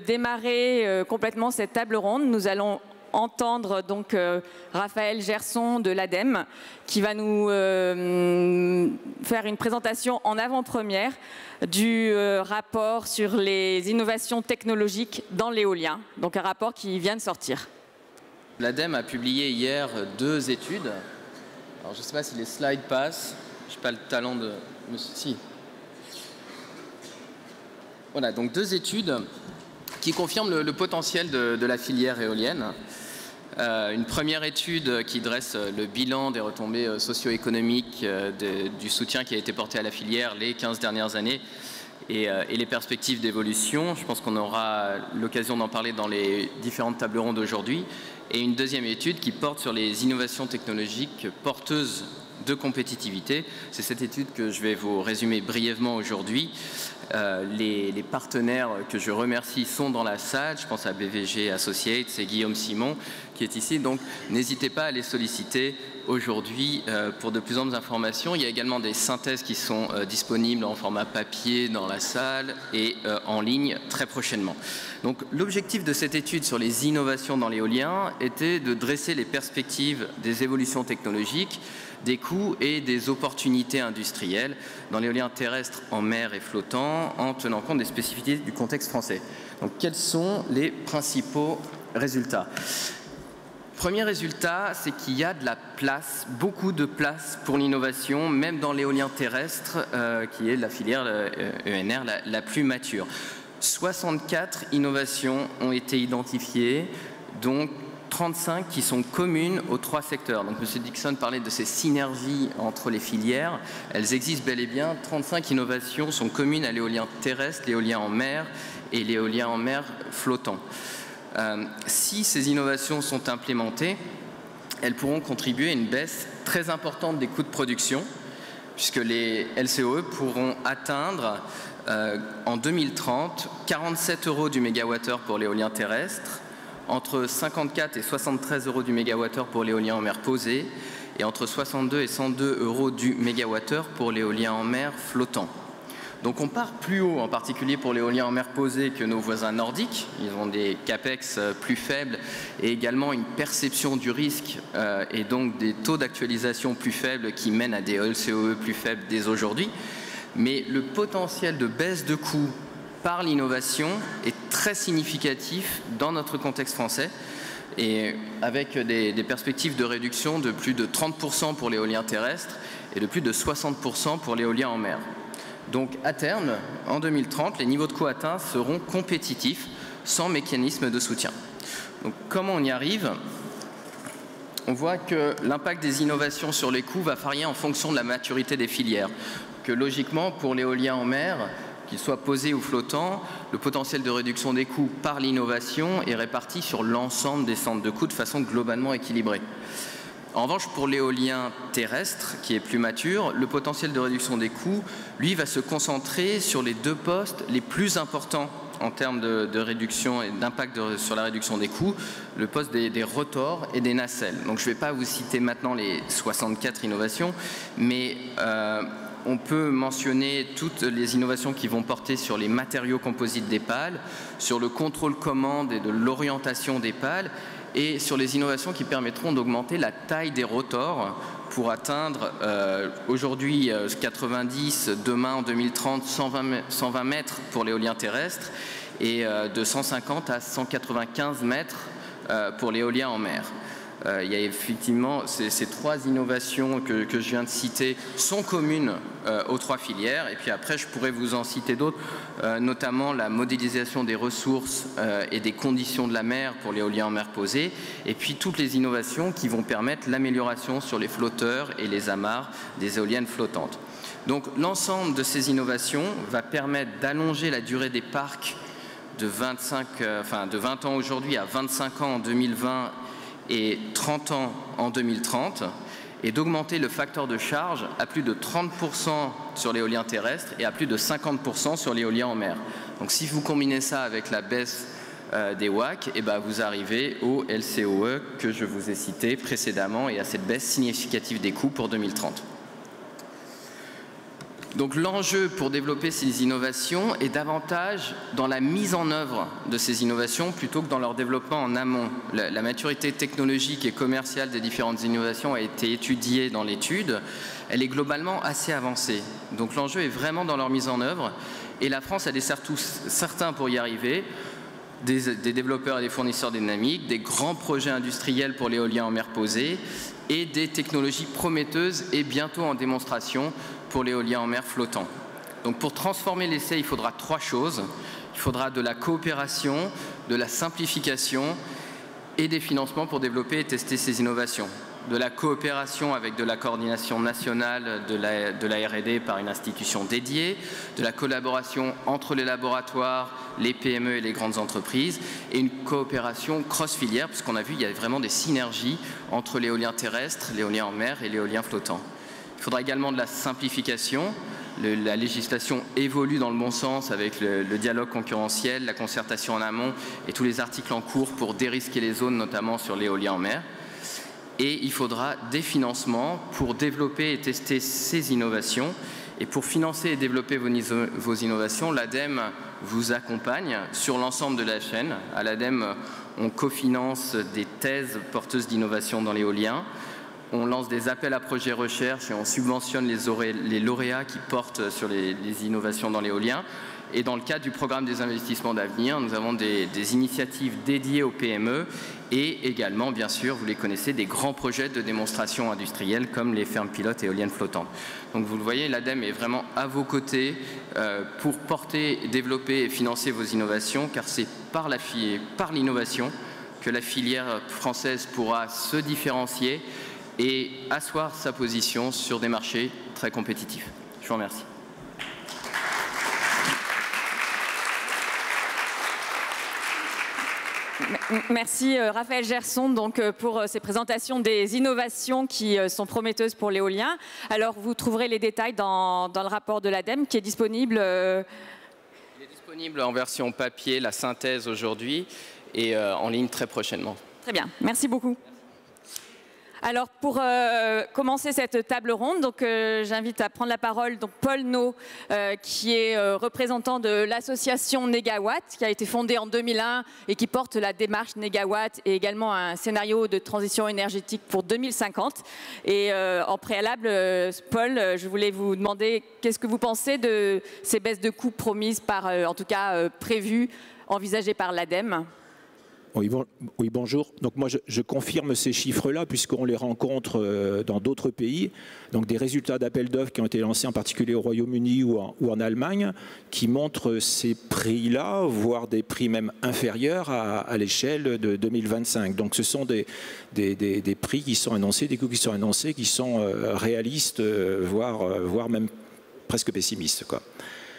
démarrer complètement cette table ronde, nous allons entendre donc Raphaël Gerson de l'ADEME qui va nous faire une présentation en avant-première du rapport sur les innovations technologiques dans l'éolien, donc un rapport qui vient de sortir. L'ADEME a publié hier 2 études. Alors je ne sais pas si les slides passent, je n'ai pas le talent de... Si. Voilà, donc 2 études qui confirment le potentiel de la filière éolienne. Une première étude qui dresse le bilan des retombées socio-économiques du soutien qui a été porté à la filière les 15 dernières années et les perspectives d'évolution. Je pense qu'on aura l'occasion d'en parler dans les différentes tables rondes aujourd'hui. Et une deuxième étude qui porte sur les innovations technologiques porteuses de compétitivité. C'est cette étude que je vais vous résumer brièvement aujourd'hui. Les partenaires que je remercie sont dans la salle. Je pense à BVG Associates et Guillaume Simon qui est ici. Donc n'hésitez pas à les solliciter aujourd'hui pour de plus amples informations. Il y a également des synthèses qui sont disponibles en format papier dans la salle et en ligne très prochainement. Donc l'objectif de cette étude sur les innovations dans l'éolien était de dresser les perspectives des évolutions technologiques, des coûts et des opportunités industrielles dans l'éolien terrestre, en mer et flottant, en tenant compte des spécificités du contexte français. Donc quels sont les principaux résultats? Premier résultat, c'est qu'il y a de la place, beaucoup de place pour l'innovation, même dans l'éolien terrestre, qui est la filière ENR la plus mature. 64 innovations ont été identifiées, donc 35 qui sont communes aux 3 secteurs. Donc M. Dixon parlait de ces synergies entre les filières. Elles existent bel et bien. 35 innovations sont communes à l'éolien terrestre, l'éolien en mer et l'éolien en mer flottant. Si ces innovations sont implémentées, elles pourront contribuer à une baisse très importante des coûts de production, puisque les LCOE pourront atteindre en 2030 47 € du mégawattheure pour l'éolien terrestre, entre 54 et 73 € du mégawattheure pour l'éolien en mer posé et entre 62 et 102 € du mégawattheure pour l'éolien en mer flottant. Donc on part plus haut, en particulier pour l'éolien en mer posé, que nos voisins nordiques. Ils ont des capex plus faibles et également une perception du risque et donc des taux d'actualisation plus faibles qui mènent à des LCOE plus faibles dès aujourd'hui. Mais le potentiel de baisse de coûts par l'innovation est très significatif dans notre contexte français et avec des perspectives de réduction de plus de 30% pour l'éolien terrestre et de plus de 60% pour l'éolien en mer. Donc à terme, en 2030, les niveaux de coûts atteints seront compétitifs sans mécanisme de soutien. Donc comment on y arrive? On voit que l'impact des innovations sur les coûts va varier en fonction de la maturité des filières. Que logiquement, pour l'éolien en mer, qu'il soit posé ou flottant, le potentiel de réduction des coûts par l'innovation est réparti sur l'ensemble des centres de coûts de façon globalement équilibrée. En revanche, pour l'éolien terrestre, qui est plus mature, le potentiel de réduction des coûts, lui, va se concentrer sur les 2 postes les plus importants en termes de réduction et d'impact sur la réduction des coûts, le poste des rotors et des nacelles. Donc je ne vais pas vous citer maintenant les 64 innovations, mais on peut mentionner toutes les innovations qui vont porter sur les matériaux composites des pales, sur le contrôle commande et de l'orientation des pales, et sur les innovations qui permettront d'augmenter la taille des rotors pour atteindre aujourd'hui 90, demain en 2030 120 mètres pour l'éolien terrestre et de 150 à 195 mètres pour l'éolien en mer. Il y a effectivement ces 3 innovations que je viens de citer sont communes aux 3 filières et puis après je pourrais vous en citer d'autres, notamment la modélisation des ressources et des conditions de la mer pour l'éolien en mer posé et puis toutes les innovations qui vont permettre l'amélioration sur les flotteurs et les amarres des éoliennes flottantes. Donc l'ensemble de ces innovations va permettre d'allonger la durée des parcs de 20 ans aujourd'hui à 25 ans en 2020 et 30 ans en 2030 et d'augmenter le facteur de charge à plus de 30% sur l'éolien terrestre et à plus de 50% sur l'éolien en mer. Donc si vous combinez ça avec la baisse des WACC, et vous arrivez au LCOE que je vous ai cité précédemment et à cette baisse significative des coûts pour 2030. Donc l'enjeu pour développer ces innovations est davantage dans la mise en œuvre de ces innovations plutôt que dans leur développement en amont. La maturité technologique et commerciale des différentes innovations a été étudiée dans l'étude. Elle est globalement assez avancée. Donc l'enjeu est vraiment dans leur mise en œuvre. Et la France a des atouts certains pour y arriver. Des développeurs et des fournisseurs dynamiques, des grands projets industriels pour l'éolien en mer posé et des technologies prometteuses et bientôt en démonstration pour l'éolien en mer flottant. Donc pour transformer l'essai, il faudra 3 choses. Il faudra de la coopération, de la simplification et des financements pour développer et tester ces innovations. De la coopération avec de la coordination nationale de la R&D par une institution dédiée, de la collaboration entre les laboratoires, les PME et les grandes entreprises, et une coopération cross-filière, puisqu'on a vu qu'il y a vraiment des synergies entre l'éolien terrestre, l'éolien en mer et l'éolien flottant. Il faudra également de la simplification. La législation évolue dans le bon sens avec le dialogue concurrentiel, la concertation en amont et tous les articles en cours pour dérisquer les zones, notamment sur l'éolien en mer. Et il faudra des financements pour développer et tester ces innovations. Et pour financer et développer vos innovations, l'ADEME vous accompagne sur l'ensemble de la chaîne. À l'ADEME, on cofinance des thèses porteuses d'innovation dans l'éolien. On lance des appels à projets recherche et on subventionne les lauréats qui portent sur les innovations dans l'éolien. Et dans le cadre du programme des investissements d'avenir, nous avons des initiatives dédiées aux PME et également, bien sûr, vous les connaissez, des grands projets de démonstration industrielle comme les fermes pilotes éoliennes flottantes. Donc vous le voyez, l'ADEME est vraiment à vos côtés pour porter, développer et financer vos innovations, car c'est par l'innovation que la filière française pourra se différencier et asseoir sa position sur des marchés très compétitifs. Je vous remercie. Merci Raphaël Gerson donc, pour ces présentations des innovations qui sont prometteuses pour l'éolien. Alors vous trouverez les détails dans le rapport de l'ADEME qui est disponible. Il est disponible en version papier, la synthèse aujourd'hui et en ligne très prochainement. Très bien, merci beaucoup. Alors pour commencer cette table ronde, j'invite à prendre la parole Paul Naud, qui est représentant de l'association Négawatt, qui a été fondée en 2001 et qui porte la démarche Négawatt et également un scénario de transition énergétique pour 2050. Et en préalable, Paul, je voulais vous demander qu'est-ce que vous pensez de ces baisses de coûts promises par, en tout cas prévues, envisagées par l'ADEME? Oui, bonjour. Donc moi, je confirme ces chiffres-là puisqu'on les rencontre dans d'autres pays. Donc des résultats d'appels d'offres qui ont été lancés en particulier au Royaume-Uni ou en Allemagne qui montrent ces prix-là, voire des prix même inférieurs à l'échelle de 2025. Donc ce sont des prix qui sont annoncés, des coûts qui sont annoncés, qui sont réalistes, voire même presque pessimistes, quoi.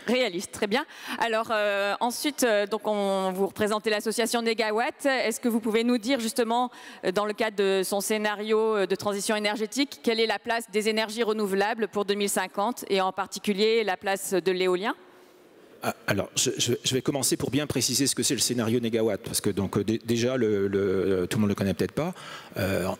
Réaliste, très bien. Alors ensuite, vous représentez l'association Négawatt. Est-ce que vous pouvez nous dire justement, dans le cadre de son scénario de transition énergétique, quelle est la place des énergies renouvelables pour 2050 et en particulier la place de l'éolien ? Alors, je vais commencer pour bien préciser ce que c'est le scénario Négawatt, parce que déjà, tout le monde ne le connaît peut-être pas.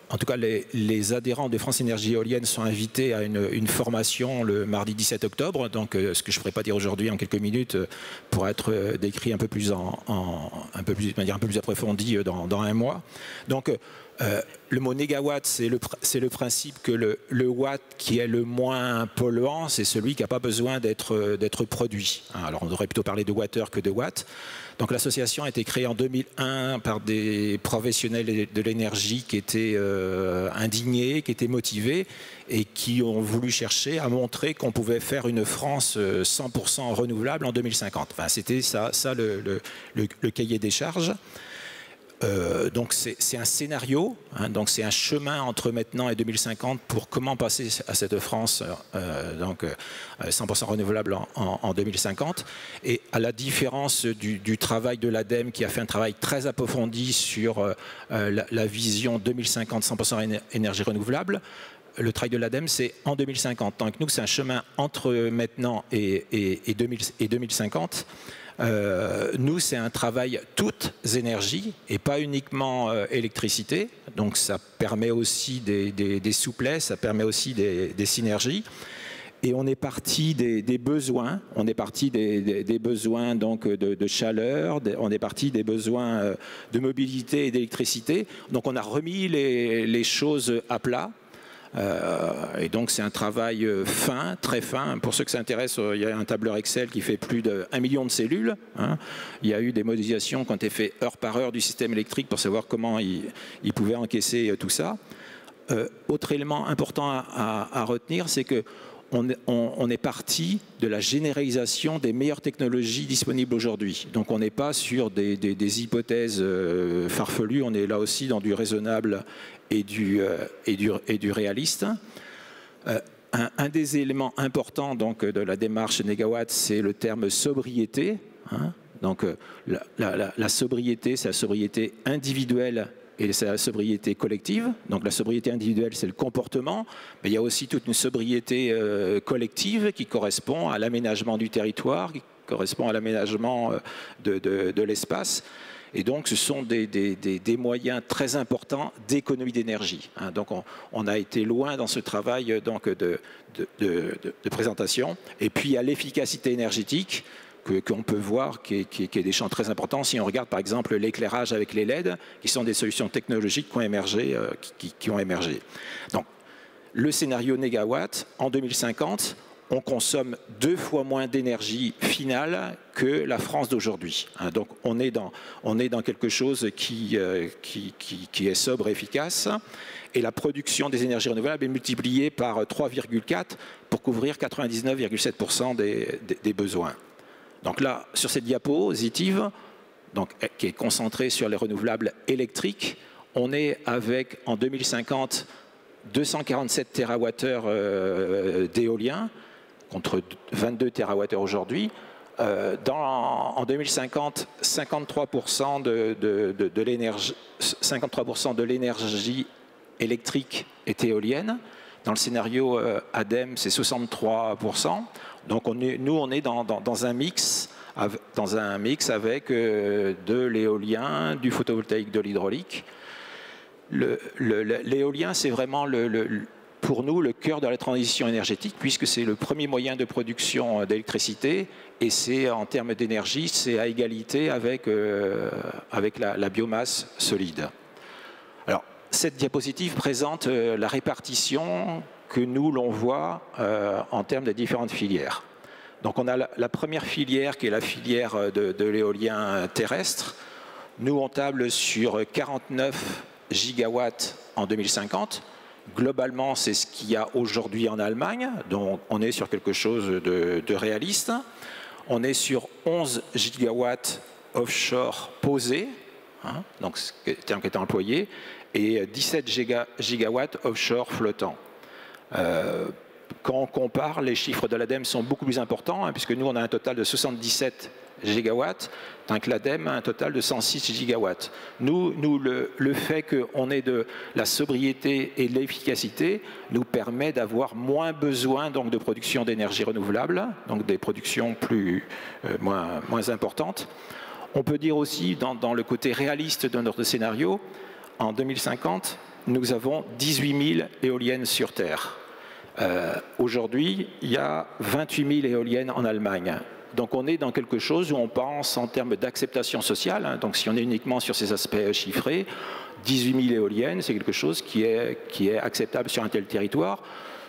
En tout cas, les adhérents de France Énergie Éolienne sont invités à une formation le mardi 17 octobre. Donc, ce que je ne pourrais pas dire aujourd'hui en quelques minutes pour être décrit un peu plus de manière un peu plus approfondie dans un mois. Donc, le mot négawatt, c'est le principe que le watt qui est le moins polluant, c'est celui qui n'a pas besoin d'être produit. Alors on devrait plutôt parler de wattheure que de watt. Donc l'association a été créée en 2001 par des professionnels de l'énergie qui étaient indignés, qui étaient motivés et qui ont voulu chercher à montrer qu'on pouvait faire une France 100% renouvelable en 2050. Enfin, c'était ça le cahier des charges. Donc c'est un scénario, donc c'est un chemin entre maintenant et 2050 pour comment passer à cette France 100% renouvelable en 2050. Et à la différence du travail de l'ADEME qui a fait un travail très approfondi sur la vision 2050 100% énergie renouvelable, le travail de l'ADEME c'est en 2050. Donc nous c'est un chemin entre maintenant et 2050. Nous, c'est un travail toutes énergies et pas uniquement électricité. Donc ça permet aussi des souplesses, ça permet aussi des synergies. Et on est parti des besoins, on est parti des besoins donc de chaleur, on est parti des besoins de mobilité et d'électricité. Donc on a remis les choses à plat. Et donc c'est un travail fin, très fin. Pour ceux que ça intéresse, il y a un tableur Excel qui fait plus d'1 million de cellules. Hein. Il y a eu des modélisations qui ont été faites heure par heure du système électrique pour savoir comment il pouvait encaisser tout ça. Autre élément important à retenir, c'est que on est parti de la généralisation des meilleures technologies disponibles aujourd'hui. Donc on n'est pas sur des hypothèses farfelues, on est là aussi dans du raisonnable et du réaliste. Un des éléments importants donc, de la démarche Négawatt, c'est le terme sobriété. Hein. Donc la sobriété, c'est la sobriété individuelle et c'est la sobriété collective. Donc la sobriété individuelle, c'est le comportement, mais il y a aussi toute une sobriété collective qui correspond à l'aménagement du territoire, qui correspond à l'aménagement de l'espace. Et donc ce sont des moyens très importants d'économie d'énergie. Hein. Donc on a été loin dans ce travail donc, de présentation. Et puis il y a l'efficacité énergétique, qu'on peut voir qui est des champs très importants. Si on regarde par exemple l'éclairage avec les LED, qui sont des solutions technologiques qui ont émergé. Donc, le scénario Négawatt, en 2050, on consomme 2 fois moins d'énergie finale que la France d'aujourd'hui. Donc on est dans quelque chose qui est sobre et efficace. Et la production des énergies renouvelables est multipliée par 3,4 pour couvrir 99,7% des besoins. Donc là, sur cette diapositive, donc, qui est concentrée sur les renouvelables électriques, on est avec, en 2050, 247 TWh d'éolien, contre 22 TWh aujourd'hui. En 2050, 53% de l'énergie électrique est éolienne. Dans le scénario ADEME, c'est 63%. Donc nous, on est dans un mix avec de l'éolien, du photovoltaïque, de l'hydraulique. L'éolien, c'est vraiment pour nous le cœur de la transition énergétique, puisque c'est le premier moyen de production d'électricité, et c'est en termes d'énergie, c'est à égalité avec la biomasse solide. Alors, cette diapositive présente la répartition que nous, l'on voit en termes de différentes filières. Donc on a la première filière qui est la filière de l'éolien terrestre. Nous, on table sur 49 gigawatts en 2050. Globalement, c'est ce qu'il y a aujourd'hui en Allemagne. Donc on est sur quelque chose de réaliste. On est sur 11 gigawatts offshore posés, hein, donc c'est le terme qui est employé, et 17 gigawatts offshore flottants. Quand on compare, les chiffres de l'ADEME sont beaucoup plus importants, hein, puisque nous, on a un total de 77 gigawatts, tant que l'ADEME a un total de 106 gigawatts. Nous le fait qu'on ait de la sobriété et de l'efficacité nous permet d'avoir moins besoin donc, de production d'énergie renouvelable, donc des productions moins importantes. On peut dire aussi, dans le côté réaliste de notre scénario, en 2050, nous avons 18 000 éoliennes sur Terre. Aujourd'hui, il y a 28 000 éoliennes en Allemagne. Donc on est dans quelque chose où on pense en termes d'acceptation sociale. Hein. Donc si on est uniquement sur ces aspects chiffrés, 18 000 éoliennes, c'est quelque chose qui est acceptable sur un tel territoire.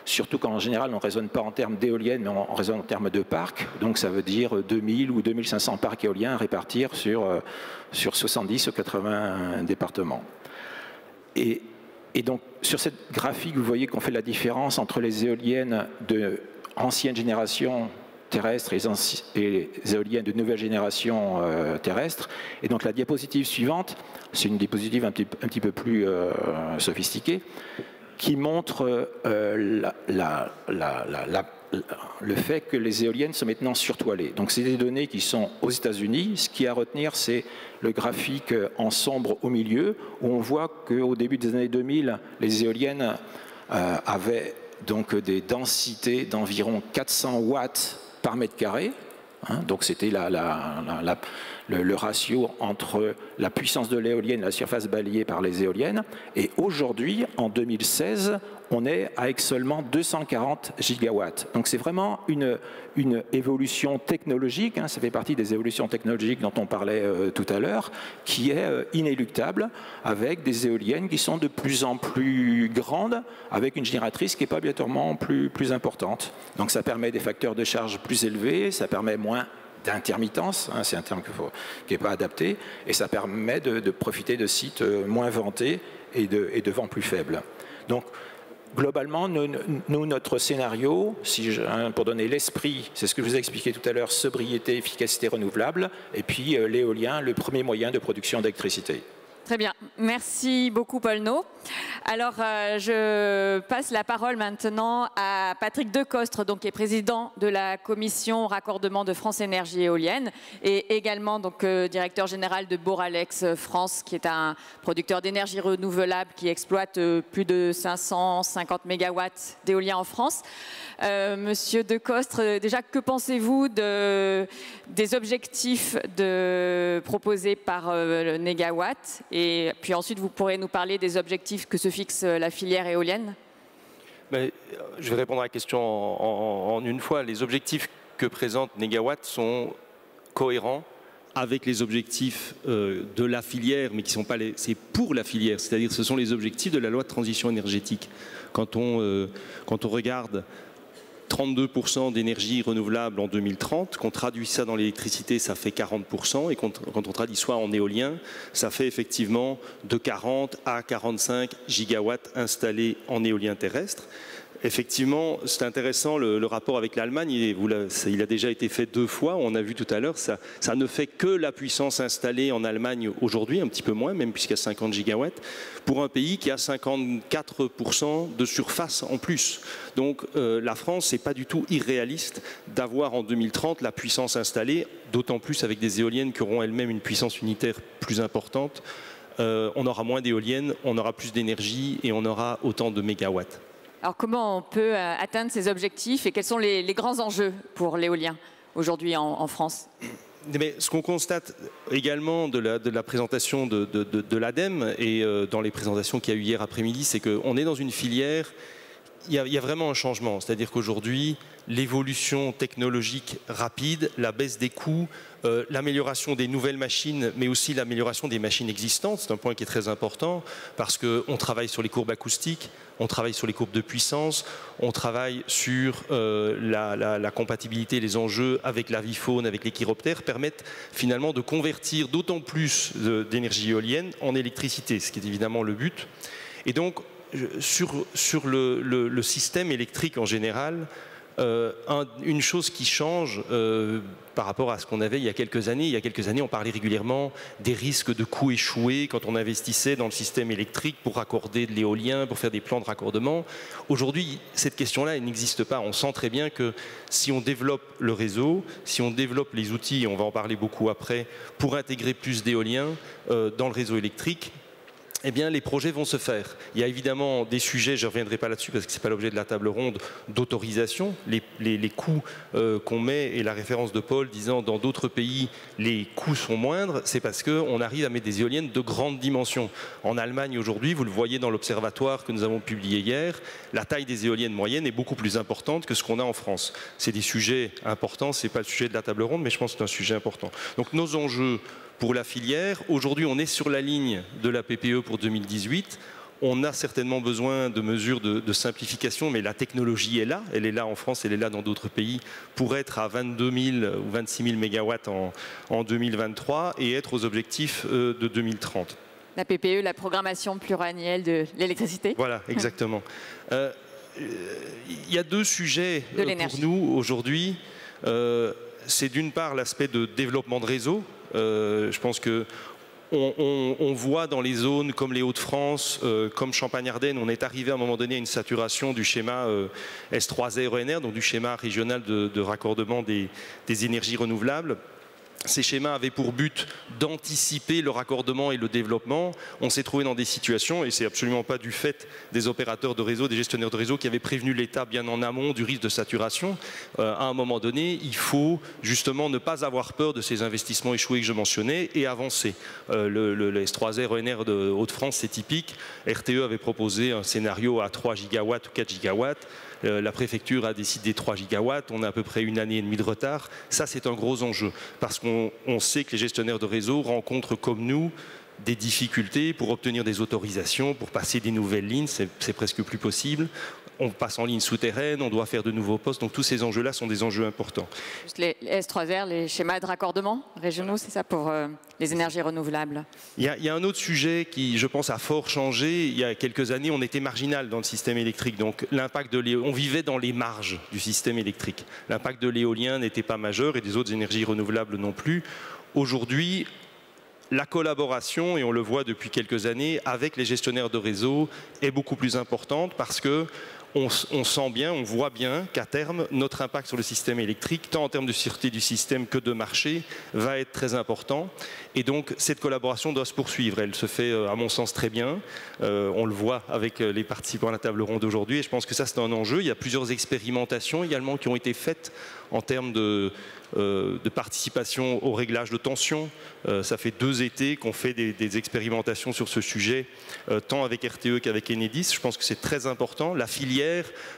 Surtout qu'en général, on ne raisonne pas en termes d'éoliennes, mais on raisonne en termes de parcs. Donc ça veut dire 2000 ou 2500 parcs éoliens à répartir sur 70 ou 80 départements. Et donc, sur cette graphique, vous voyez qu'on fait la différence entre les éoliennes de ancienne génération terrestre et les éoliennes de nouvelle génération terrestre. Et donc, la diapositive suivante, c'est une diapositive un petit peu plus sophistiquée, qui montre le fait que les éoliennes sont maintenant surtoilées. Donc, c'est des données qui sont aux États-Unis. Ce qui est à retenir, c'est le graphique en sombre au milieu, où on voit qu'au début des années 2000, les éoliennes avaient donc des densités d'environ 400 watts par mètre carré. Hein, donc c'était le ratio entre la puissance de l'éolienne et la surface balayée par les éoliennes. Et aujourd'hui, en 2016, on est avec seulement 240 gigawatts. Donc c'est vraiment une évolution technologique, hein, ça fait partie des évolutions technologiques dont on parlait tout à l'heure, qui est inéluctable, avec des éoliennes qui sont de plus en plus grandes, avec une génératrice qui n'est pas obligatoirement plus importante. Donc ça permet des facteurs de charge plus élevés, ça permet moins d'intermittence, hein, c'est un terme qui n'est pas adapté, et ça permet de profiter de sites moins vantés et de vents plus faibles. Donc, globalement, notre scénario, pour donner l'esprit, c'est ce que je vous ai expliqué tout à l'heure, sobriété, efficacité renouvelable, et puis l'éolien, le premier moyen de production d'électricité. Très bien. Merci beaucoup, Paul No. Alors, je passe la parole maintenant à Patrick Decostre, donc, qui est président de la commission raccordement de France Énergie Éolienne et également donc, directeur général de Boralex France, qui est un producteur d'énergie renouvelable qui exploite plus de 550 mégawatts d'éolien en France. Monsieur Decostre, déjà, que pensez-vous des objectifs proposés par le Négawatt? Et puis ensuite, vous pourrez nous parler des objectifs que se fixe la filière éolienne. Mais, je vais répondre à la question en une fois. Les objectifs que présente Négawatt sont cohérents avec les objectifs de la filière, mais qui ne sont pas c'est pour la filière, c'est-à-dire ce sont les objectifs de la loi de transition énergétique. Quand on regarde 32% d'énergie renouvelable en 2030, qu'on traduit ça dans l'électricité, ça fait 40%, et quand on traduit ça en éolien, ça fait effectivement de 40 à 45 gigawatts installés en éolien terrestre. Effectivement, c'est intéressant le rapport avec l'Allemagne, il a déjà été fait 2 fois, on a vu tout à l'heure, ça ne fait que la puissance installée en Allemagne aujourd'hui, un petit peu moins, même puisqu'il y a 50 gigawatts, pour un pays qui a 54% de surface en plus. Donc la France, c'est pas du tout irréaliste d'avoir en 2030 la puissance installée, d'autant plus avec des éoliennes qui auront elles-mêmes une puissance unitaire plus importante. On aura moins d'éoliennes, on aura plus d'énergie et on aura autant de mégawatts. Alors comment on peut atteindre ces objectifs et quels sont les grands enjeux pour l'éolien aujourd'hui en France? Mais ce qu'on constate également de la présentation de l'ADEME et dans les présentations qu'il y a eu hier après-midi, c'est qu'on est dans une filière, il y a vraiment un changement. C'est-à-dire qu'aujourd'hui, l'évolution technologique rapide, la baisse des coûts, l'amélioration des nouvelles machines, mais aussi l'amélioration des machines existantes, c'est un point qui est très important parce qu'on travaille sur les courbes acoustiques, on travaille sur les courbes de puissance, on travaille sur la compatibilité, les enjeux avec l'avifaune, avec les chiroptères, permettent finalement de convertir d'autant plus d'énergie éolienne en électricité, ce qui est évidemment le but. Et donc, sur le système électrique en général, une chose qui change par rapport à ce qu'on avait il y a quelques années. Il y a quelques années, on parlait régulièrement des risques de coûts échoués quand on investissait dans le système électrique pour raccorder de l'éolien, pour faire des plans de raccordement. Aujourd'hui, cette question-là, elle n'existe pas. On sent très bien que si on développe le réseau, si on développe les outils, et on va en parler beaucoup après, pour intégrer plus d'éolien dans le réseau électrique, eh bien, les projets vont se faire. Il y a évidemment des sujets, je ne reviendrai pas là-dessus parce que ce n'est pas l'objet de la table ronde, d'autorisation. Les coûts qu'on met, et la référence de Paul disant dans d'autres pays, les coûts sont moindres, c'est parce qu'on arrive à mettre des éoliennes de grande dimension. En Allemagne aujourd'hui, vous le voyez dans l'observatoire que nous avons publié hier, la taille des éoliennes moyennes est beaucoup plus importante que ce qu'on a en France. C'est des sujets importants, ce n'est pas le sujet de la table ronde, mais je pense que c'est un sujet important. Donc nos enjeux pour la filière, aujourd'hui on est sur la ligne de la PPE pour 2018, on a certainement besoin de mesures de simplification, mais la technologie est là, elle est là en France, elle est là dans d'autres pays, pour être à 22 000 ou 26 000 mégawatts en 2023 et être aux objectifs de 2030. La PPE, la programmation pluriannuelle de l'électricité. Voilà, exactement. Il y a 2 sujets pour nous aujourd'hui. C'est d'une part l'aspect de développement de réseau. Je pense que on voit dans les zones comme les Hauts-de-France, comme Champagne-Ardenne, on est arrivé à un moment donné à une saturation du schéma S3R-ENR, donc du schéma régional de raccordement des énergies renouvelables. Ces schémas avaient pour but d'anticiper le raccordement et le développement. On s'est trouvé dans des situations, et c'est absolument pas du fait des opérateurs de réseau, des gestionnaires de réseau qui avaient prévenu l'État bien en amont du risque de saturation. À un moment donné, il faut justement ne pas avoir peur de ces investissements échoués que je mentionnais et avancer. Le S3R ENR de Hauts-de-France, c'est typique. RTE avait proposé un scénario à 3 gigawatts ou 4 gigawatts. La préfecture a décidé 3 gigawatts, on a à peu près 1 année et demie de retard. Ça, c'est un gros enjeu, parce qu'on sait que les gestionnaires de réseau rencontrent, comme nous, des difficultés pour obtenir des autorisations, pour passer des nouvelles lignes, c'est presque plus possible. On passe en ligne souterraine, on doit faire de nouveaux postes, donc tous ces enjeux-là sont des enjeux importants. Les S3R, les schémas de raccordement régionaux, c'est ça pour les énergies renouvelables? Il y a un autre sujet qui, je pense, a fort changé. Il y a quelques années, on était marginal dans le système électrique, donc l'impact de on vivait dans les marges du système électrique. L'impact de l'éolien n'était pas majeur et des autres énergies renouvelables non plus. Aujourd'hui, la collaboration, et on le voit depuis quelques années, avec les gestionnaires de réseau est beaucoup plus importante parce que on sent bien, on voit bien qu'à terme, notre impact sur le système électrique, tant en termes de sûreté du système que de marché, va être très important. Et donc, cette collaboration doit se poursuivre. Elle se fait, à mon sens, très bien. On le voit avec les participants à la table ronde aujourd'hui. Et je pense que ça, c'est un enjeu. Il y a plusieurs expérimentations également qui ont été faites en termes de participation au réglage de tension. Ça fait 2 étés qu'on fait des expérimentations sur ce sujet, tant avec RTE qu'avec Enedis. Je pense que c'est très important. La filière,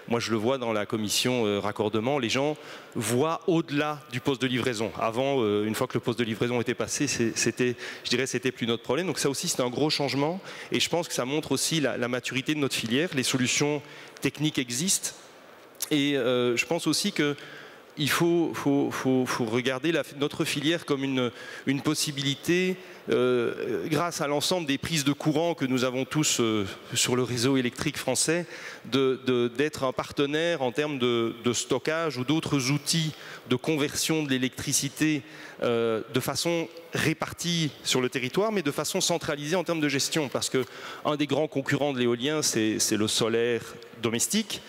moi je le vois dans la commission raccordement, les gens voient au-delà du poste de livraison. Avant, une fois que le poste de livraison était passé, c'était plus notre problème. Donc ça aussi, c'est un gros changement. Et je pense que ça montre aussi la maturité de notre filière. Les solutions techniques existent. Et je pense aussi que il faut regarder notre filière comme une possibilité, grâce à l'ensemble des prises de courant que nous avons tous sur le réseau électrique français, d'être un partenaire en termes de stockage ou d'autres outils de conversion de l'électricité de façon répartie sur le territoire, mais de façon centralisée en termes de gestion. Parce qu'un des grands concurrents de l'éolien, c'est le solaire domestique.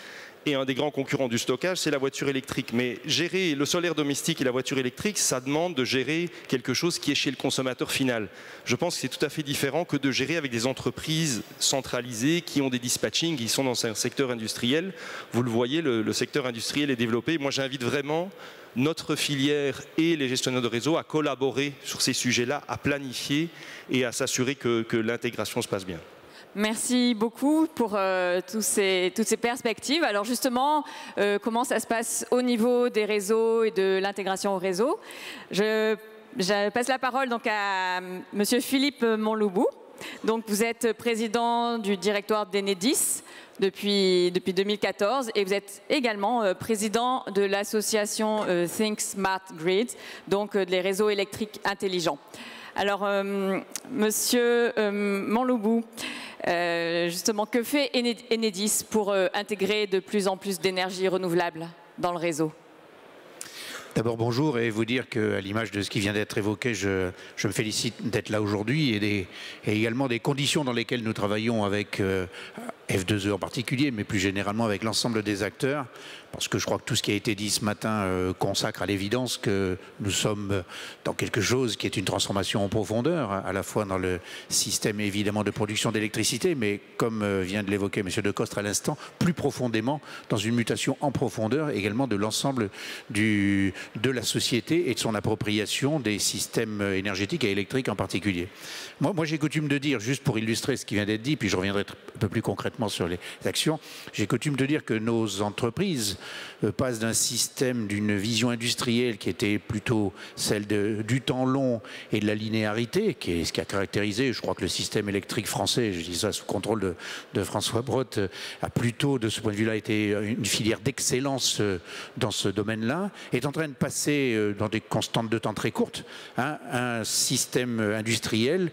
Et un des grands concurrents du stockage, c'est la voiture électrique. Mais gérer le solaire domestique et la voiture électrique, ça demande de gérer quelque chose qui est chez le consommateur final. Je pense que c'est tout à fait différent que de gérer avec des entreprises centralisées qui ont des dispatchings, qui sont dans un secteur industriel. Vous le voyez, le secteur industriel est développé. Moi, j'invite vraiment notre filière et les gestionnaires de réseau à collaborer sur ces sujets-là, à planifier et à s'assurer que l'intégration se passe bien. Merci beaucoup pour toutes ces perspectives. Alors justement, comment ça se passe au niveau des réseaux et de l'intégration au réseau? Je passe la parole donc à Monsieur Philippe Montloubou. Donc vous êtes président du directoire d'Enedis depuis 2014 et vous êtes également président de l'association Think Smart Grid, donc les réseaux électriques intelligents. Alors Monsieur Montloubou, justement, que fait Enedis pour intégrer de plus en plus d'énergie renouvelable dans le réseau? D'abord, bonjour, et vous dire qu'à l'image de ce qui vient d'être évoqué, je me félicite d'être là aujourd'hui et également des conditions dans lesquelles nous travaillons avec F2E en particulier, mais plus généralement avec l'ensemble des acteurs, parce que je crois que tout ce qui a été dit ce matin consacre à l'évidence que nous sommes dans quelque chose qui est une transformation en profondeur, à la fois dans le système évidemment de production d'électricité, mais comme vient de l'évoquer M. Decostre à l'instant, plus profondément dans une mutation en profondeur également de l'ensemble de la société et de son appropriation des systèmes énergétiques et électriques en particulier. Moi j'ai coutume de dire, juste pour illustrer ce qui vient d'être dit, puis je reviendrai un peu plus concrètement sur les actions, j'ai coutume de dire que nos entreprises passent d'un système, d'une vision industrielle qui était plutôt celle du temps long et de la linéarité, qui est ce qui a caractérisé, je crois que le système électrique français, je dis ça sous contrôle de François Brotte, a plutôt de ce point de vue-là été une filière d'excellence dans ce domaine-là, est en train de passer dans des constantes de temps très courtes, un système industriel,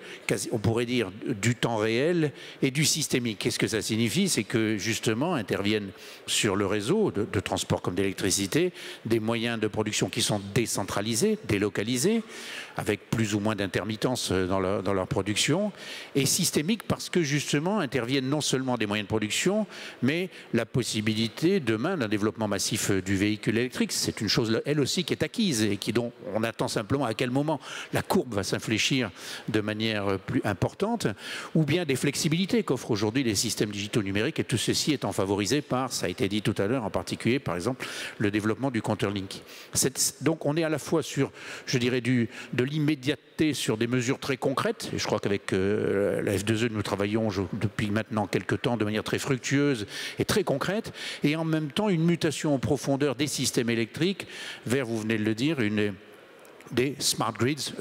on pourrait dire du temps réel et du systémique. Qu'est-ce que ça signifie? C'est que justement interviennent sur le réseau de transport comme d'électricité, des moyens de production qui sont décentralisés, délocalisés, avec plus ou moins d'intermittence dans leur production, et systémique parce que justement interviennent non seulement des moyens de production, mais la possibilité demain d'un développement massif du véhicule électrique. C'est une chose, elle aussi, qui est acquise et dont on attend simplement à quel moment la courbe va s'infléchir de manière plus importante, ou bien des flexibilités qu'offrent aujourd'hui les systèmes digitaux numériques, et tout ceci étant favorisé par, ça a été dit tout à l'heure, en particulier, par exemple, le développement du compteur Linky. Donc on est à la fois sur, je dirais, de l'immédiateté sur des mesures très concrètes, et je crois qu'avec la F2E, nous travaillons depuis maintenant quelques temps de manière très fructueuse et très concrète, et en même temps une mutation en profondeur des systèmes électriques vers, vous venez de le dire, des smart grids,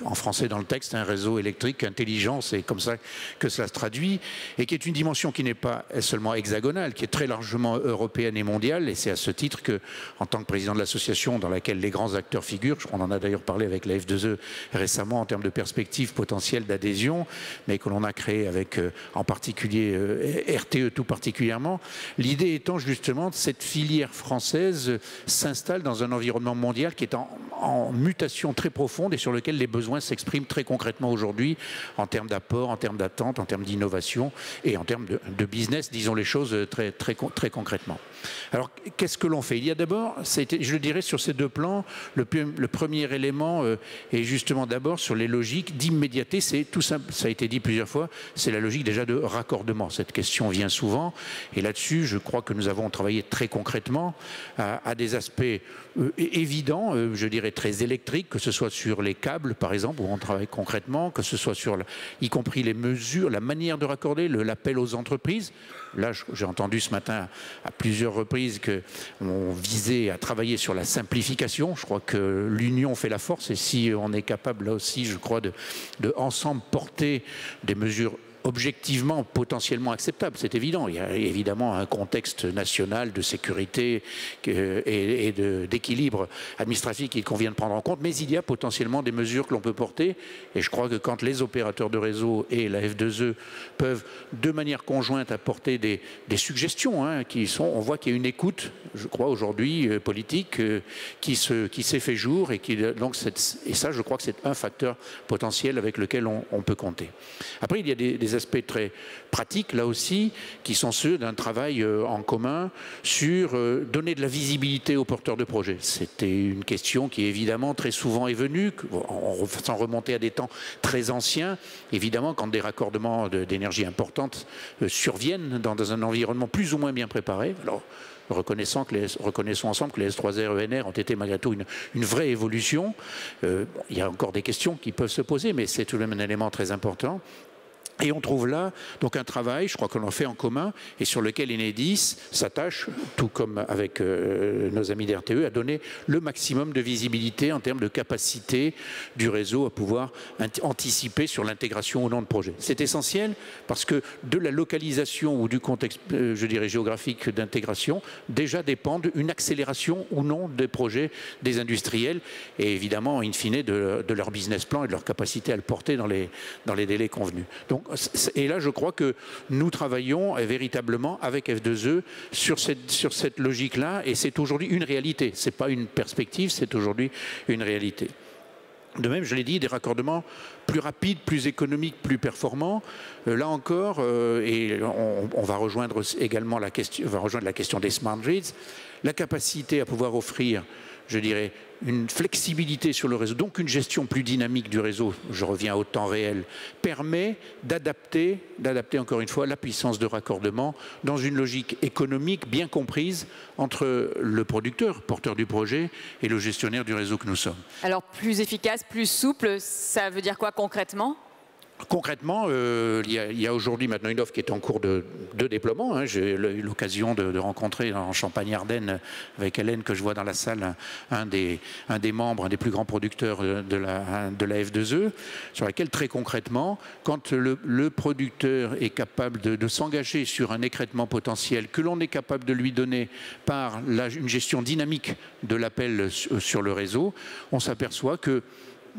en français dans le texte, un réseau électrique intelligent, c'est comme ça que cela se traduit, et qui est une dimension qui n'est pas seulement hexagonale, qui est très largement européenne et mondiale, et c'est à ce titre que, en tant que président de l'association dans laquelle les grands acteurs figurent, on en a d'ailleurs parlé avec la F2E récemment en termes de perspectives potentielles d'adhésion, mais que l'on a créé avec en particulier RTE tout particulièrement, l'idée étant justement que cette filière française s'installe dans un environnement mondial qui est en mutation très profonde et sur lequel les besoins s'expriment très concrètement aujourd'hui en termes d'apport, en termes d'attente, en termes d'innovation et en termes de business, disons les choses très concrètement. Alors, qu'est-ce que l'on fait? Il y a d'abord, je le dirais sur ces deux plans, le premier élément est justement d'abord sur les logiques d'immédiateté, c'est tout simple, ça a été dit plusieurs fois, c'est la logique déjà de raccordement. Cette question vient souvent et là-dessus, je crois que nous avons travaillé très concrètement à des aspects évidents, je dirais très électriques, que ce soit sur les câbles par exemple, où on travaille concrètement, que ce soit sur, y compris les mesures, la manière de raccorder, l'appel aux entreprises. Là, j'ai entendu ce matin à plusieurs reprises qu'on visait à travailler sur la simplification. Je crois que l'union fait la force et si on est capable, là aussi, je crois, de ensemble porter des mesures objectivement, potentiellement acceptable, c'est évident. Il y a évidemment un contexte national de sécurité et d'équilibre administratif qu'il convient de prendre en compte, mais il y a potentiellement des mesures que l'on peut porter, et je crois que quand les opérateurs de réseau et la F2E peuvent de manière conjointe apporter des suggestions, on voit qu'il y a une écoute, je crois aujourd'hui, politique, qui s'est fait jour, et ça, je crois que c'est un facteur potentiel avec lequel on peut compter. Après, il y a des aspects très pratiques, là aussi, qui sont ceux d'un travail en commun sur donner de la visibilité aux porteurs de projets. C'était une question qui, évidemment, très souvent est venue, sans remonter à des temps très anciens. Évidemment, quand des raccordements d'énergie importantes surviennent dans un environnement plus ou moins bien préparé, alors reconnaissons ensemble que les S3R ENR ont été malgré tout une vraie évolution. Il y a encore des questions qui peuvent se poser, mais c'est tout de même un élément très important. Et on trouve là donc un travail, je crois que l'on fait en commun, et sur lequel Enedis s'attache, tout comme avec nos amis d'RTE, à donner le maximum de visibilité en termes de capacité du réseau à pouvoir anticiper sur l'intégration ou non de projets. C'est essentiel parce que de la localisation ou du contexte, je dirais, géographique d'intégration, déjà dépendent une accélération ou non des projets des industriels, et évidemment, in fine, de leur business plan et de leur capacité à le porter dans les délais convenus. Donc, et là, je crois que nous travaillons véritablement avec F2E sur cette logique-là, et c'est aujourd'hui une réalité. Ce n'est pas une perspective, c'est aujourd'hui une réalité. De même, je l'ai dit, des raccordements plus rapides, plus économiques, plus performants. Là encore, et on va rejoindre également la question des smart grids, la capacité à pouvoir offrir, je dirais, une flexibilité sur le réseau, donc une gestion plus dynamique du réseau, je reviens au temps réel, permet d'adapter encore une fois la puissance de raccordement dans une logique économique bien comprise entre le producteur, porteur du projet, et le gestionnaire du réseau que nous sommes. Alors plus efficace, plus souple, ça veut dire quoi concrètement ? Concrètement, il y a aujourd'hui maintenant une offre qui est en cours de déploiement. J'ai eu l'occasion de rencontrer en Champagne-Ardenne, avec Hélène, que je vois dans la salle, un des membres, un des plus grands producteurs de la F2E, sur laquelle très concrètement, quand le producteur est capable de s'engager sur un écrêtement potentiel que l'on est capable de lui donner par une gestion dynamique de l'appel sur le réseau, on s'aperçoit que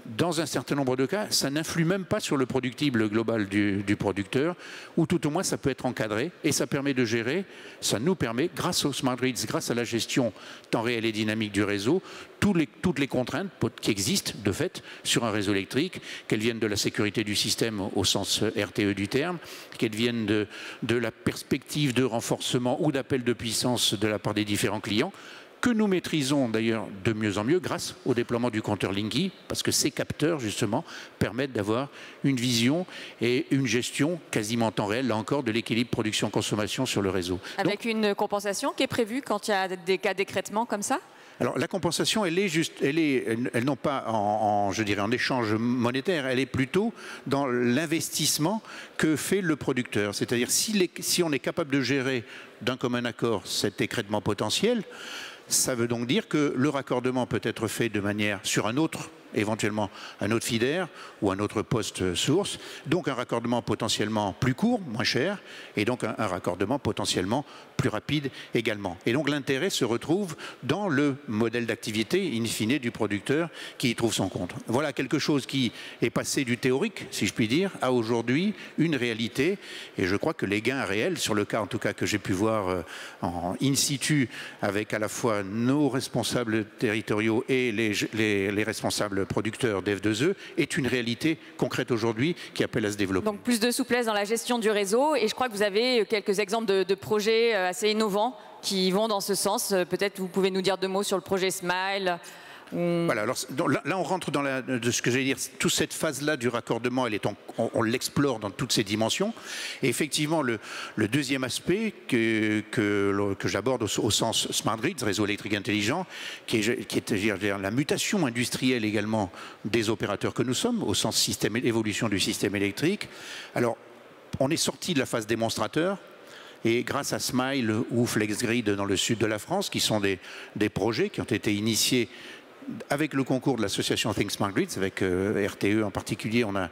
dans un certain nombre de cas, ça n'influe même pas sur le productible global du producteur, ou tout au moins ça peut être encadré, et ça permet de gérer, ça nous permet, grâce aux smart grids, grâce à la gestion temps réel et dynamique du réseau, toutes les contraintes qui existent de fait sur un réseau électrique, qu'elles viennent de la sécurité du système au sens RTE du terme, qu'elles viennent de la perspective de renforcement ou d'appel de puissance de la part des différents clients, que nous maîtrisons d'ailleurs de mieux en mieux grâce au déploiement du compteur Linky, parce que ces capteurs, justement, permettent d'avoir une vision et une gestion quasiment en temps réel, là encore, de l'équilibre production-consommation sur le réseau. Avec une compensation qui est prévue quand il y a des cas d'écrêtement comme ça ? Alors la compensation, elle non pas je dirais en échange monétaire, elle est plutôt dans l'investissement que fait le producteur. C'est-à-dire si on est capable de gérer d'un commun accord cet écrêtement potentiel, ça veut donc dire que le raccordement peut être fait de manière sur éventuellement un autre feeder ou un autre poste source, donc un raccordement potentiellement plus court, moins cher, et donc un raccordement potentiellement plus rapide également. Et donc l'intérêt se retrouve dans le modèle d'activité in fine du producteur qui y trouve son compte. Voilà quelque chose qui est passé du théorique, si je puis dire, à aujourd'hui une réalité, et je crois que les gains réels, sur le cas en tout cas que j'ai pu voir en in situ avec à la fois nos responsables territoriaux et les responsables producteurs d'F2E, est une réalité concrète aujourd'hui qui appelle à se développer. Donc plus de souplesse dans la gestion du réseau, et je crois que vous avez quelques exemples de projets assez innovants qui vont dans ce sens. Peut-être vous pouvez nous dire 2 mots sur le projet Smile. Voilà, alors là on rentre dans de ce que j'allais dire, toute cette phase-là du raccordement, on l'explore dans toutes ses dimensions. Et effectivement, le deuxième aspect que j'aborde au sens smart grids, réseau électrique intelligent, qui est la mutation industrielle également des opérateurs que nous sommes, au sens évolution du système électrique. Alors, on est sorti de la phase démonstrateur. Et grâce à Smile ou FlexGrid dans le sud de la France, qui sont des projets qui ont été initiés avec le concours de l'association Think Smart Grids, avec RTE en particulier, on a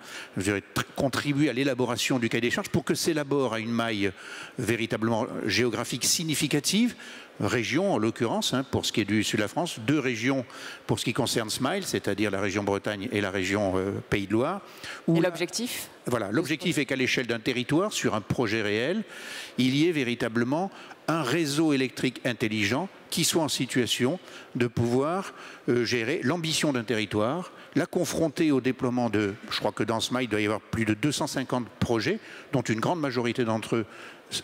contribué à l'élaboration du cahier des charges pour que s'élabore à une maille véritablement géographique significative, région en l'occurrence, pour ce qui est du sud de la France, 2 régions pour ce qui concerne Smile, c'est-à-dire la région Bretagne et la région Pays de Loire. Et l'objectif ? Voilà, l'objectif est qu'à l'échelle d'un territoire, sur un projet réel, il y ait véritablement un réseau électrique intelligent qui soit en situation de pouvoir gérer l'ambition d'un territoire, la confronter au déploiement je crois que dans Smile, il doit y avoir plus de 250 projets, dont une grande majorité d'entre eux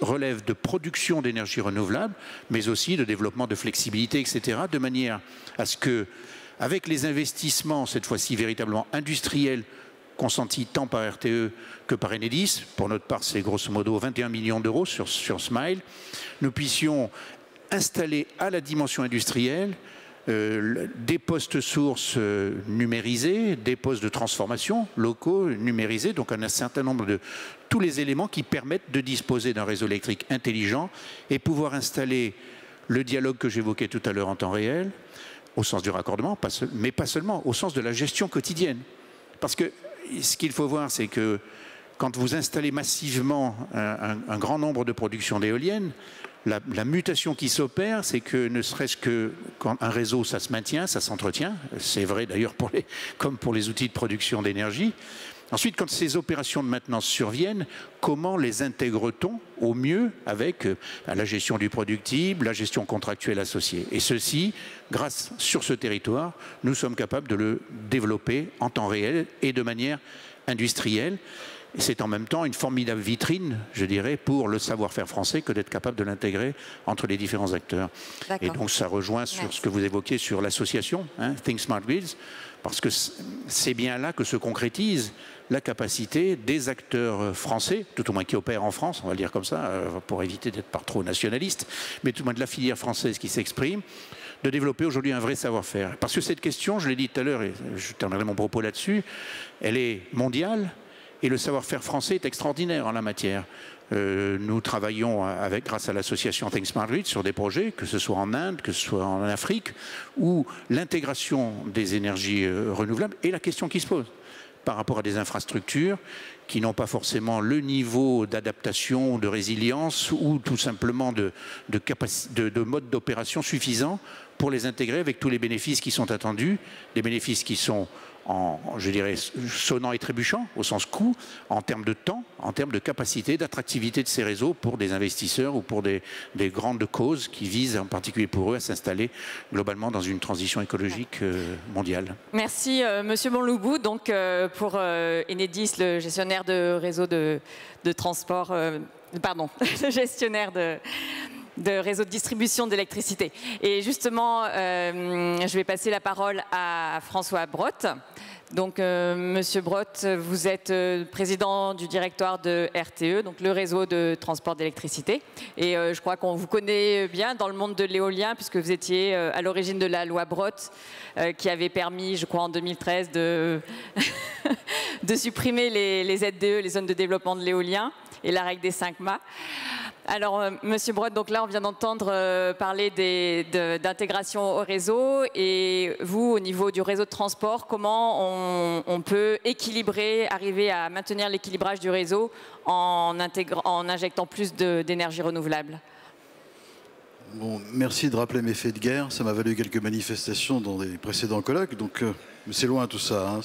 relèvent de production d'énergie renouvelable, mais aussi de développement de flexibilité, etc., de manière à ce que, avec les investissements, cette fois-ci véritablement industriels, consentis tant par RTE que par Enedis, pour notre part c'est grosso modo 21 millions d'euros sur Smile, nous puissions installer à la dimension industrielle des postes sources numérisés, des postes de transformation locaux numérisés, donc un certain nombre de tous les éléments qui permettent de disposer d'un réseau électrique intelligent et pouvoir installer le dialogue que j'évoquais tout à l'heure en temps réel, au sens du raccordement, mais pas seulement, au sens de la gestion quotidienne. Parce que ce qu'il faut voir, c'est que quand vous installez massivement un grand nombre de productions d'éoliennes, la mutation qui s'opère, c'est que ne serait-ce que quand un réseau, ça se maintient, ça s'entretient. C'est vrai d'ailleurs comme pour les outils de production d'énergie. Ensuite, quand ces opérations de maintenance surviennent, comment les intègre-t-on au mieux avec la gestion du productible, la gestion contractuelle associée? Et ceci, grâce sur ce territoire, nous sommes capables de le développer en temps réel et de manière industrielle. C'est en même temps une formidable vitrine, je dirais, pour le savoir-faire français que d'être capable de l'intégrer entre les différents acteurs. Et donc ça rejoint sur ce que vous évoquiez sur l'association, Think Smart Grids, parce que c'est bien là que se concrétise la capacité des acteurs français, tout au moins qui opèrent en France, on va le dire comme ça, pour éviter d'être pas trop nationaliste, mais tout au moins de la filière française qui s'exprime, de développer aujourd'hui un vrai savoir-faire. Parce que cette question, je l'ai dit tout à l'heure, et je terminerai mon propos là-dessus, elle est mondiale, et le savoir-faire français est extraordinaire en la matière. Nous travaillons grâce à l'association Think Smart Grid sur des projets, que ce soit en Inde, que ce soit en Afrique, où l'intégration des énergies renouvelables est la question qui se pose par rapport à des infrastructures qui n'ont pas forcément le niveau d'adaptation, de résilience ou tout simplement de mode d'opération suffisant pour les intégrer avec tous les bénéfices qui sont attendus, des bénéfices qui sont je dirais, sonnant et trébuchant, au sens coût, en termes de temps, en termes de capacité, d'attractivité de ces réseaux pour des investisseurs ou pour des grandes causes qui visent, en particulier pour eux, à s'installer globalement dans une transition écologique mondiale. Merci Monsieur Bonloubou, donc pour Enedis, le gestionnaire de réseau de transport, pardon, le gestionnaire de réseau de distribution d'électricité. Et justement, je vais passer la parole à François Brotte. Donc, Monsieur Brotte, vous êtes président du directoire de RTE, donc le réseau de transport d'électricité. Et je crois qu'on vous connaît bien dans le monde de l'éolien, puisque vous étiez à l'origine de la loi Brotte, qui avait permis, je crois, en 2013, de supprimer les ZDE, les zones de développement de l'éolien, et la règle des 5 mâts. Alors, Monsieur Brotte, donc là, on vient d'entendre parler d'intégration au réseau. Et vous, au niveau du réseau de transport, comment on peut équilibrer, arriver à maintenir l'équilibrage du réseau en injectant plus d'énergie renouvelable? Bon, merci de rappeler mes faits de guerre. Ça m'a valu quelques manifestations dans des précédents colloques. Donc, c'est loin tout ça. Hein,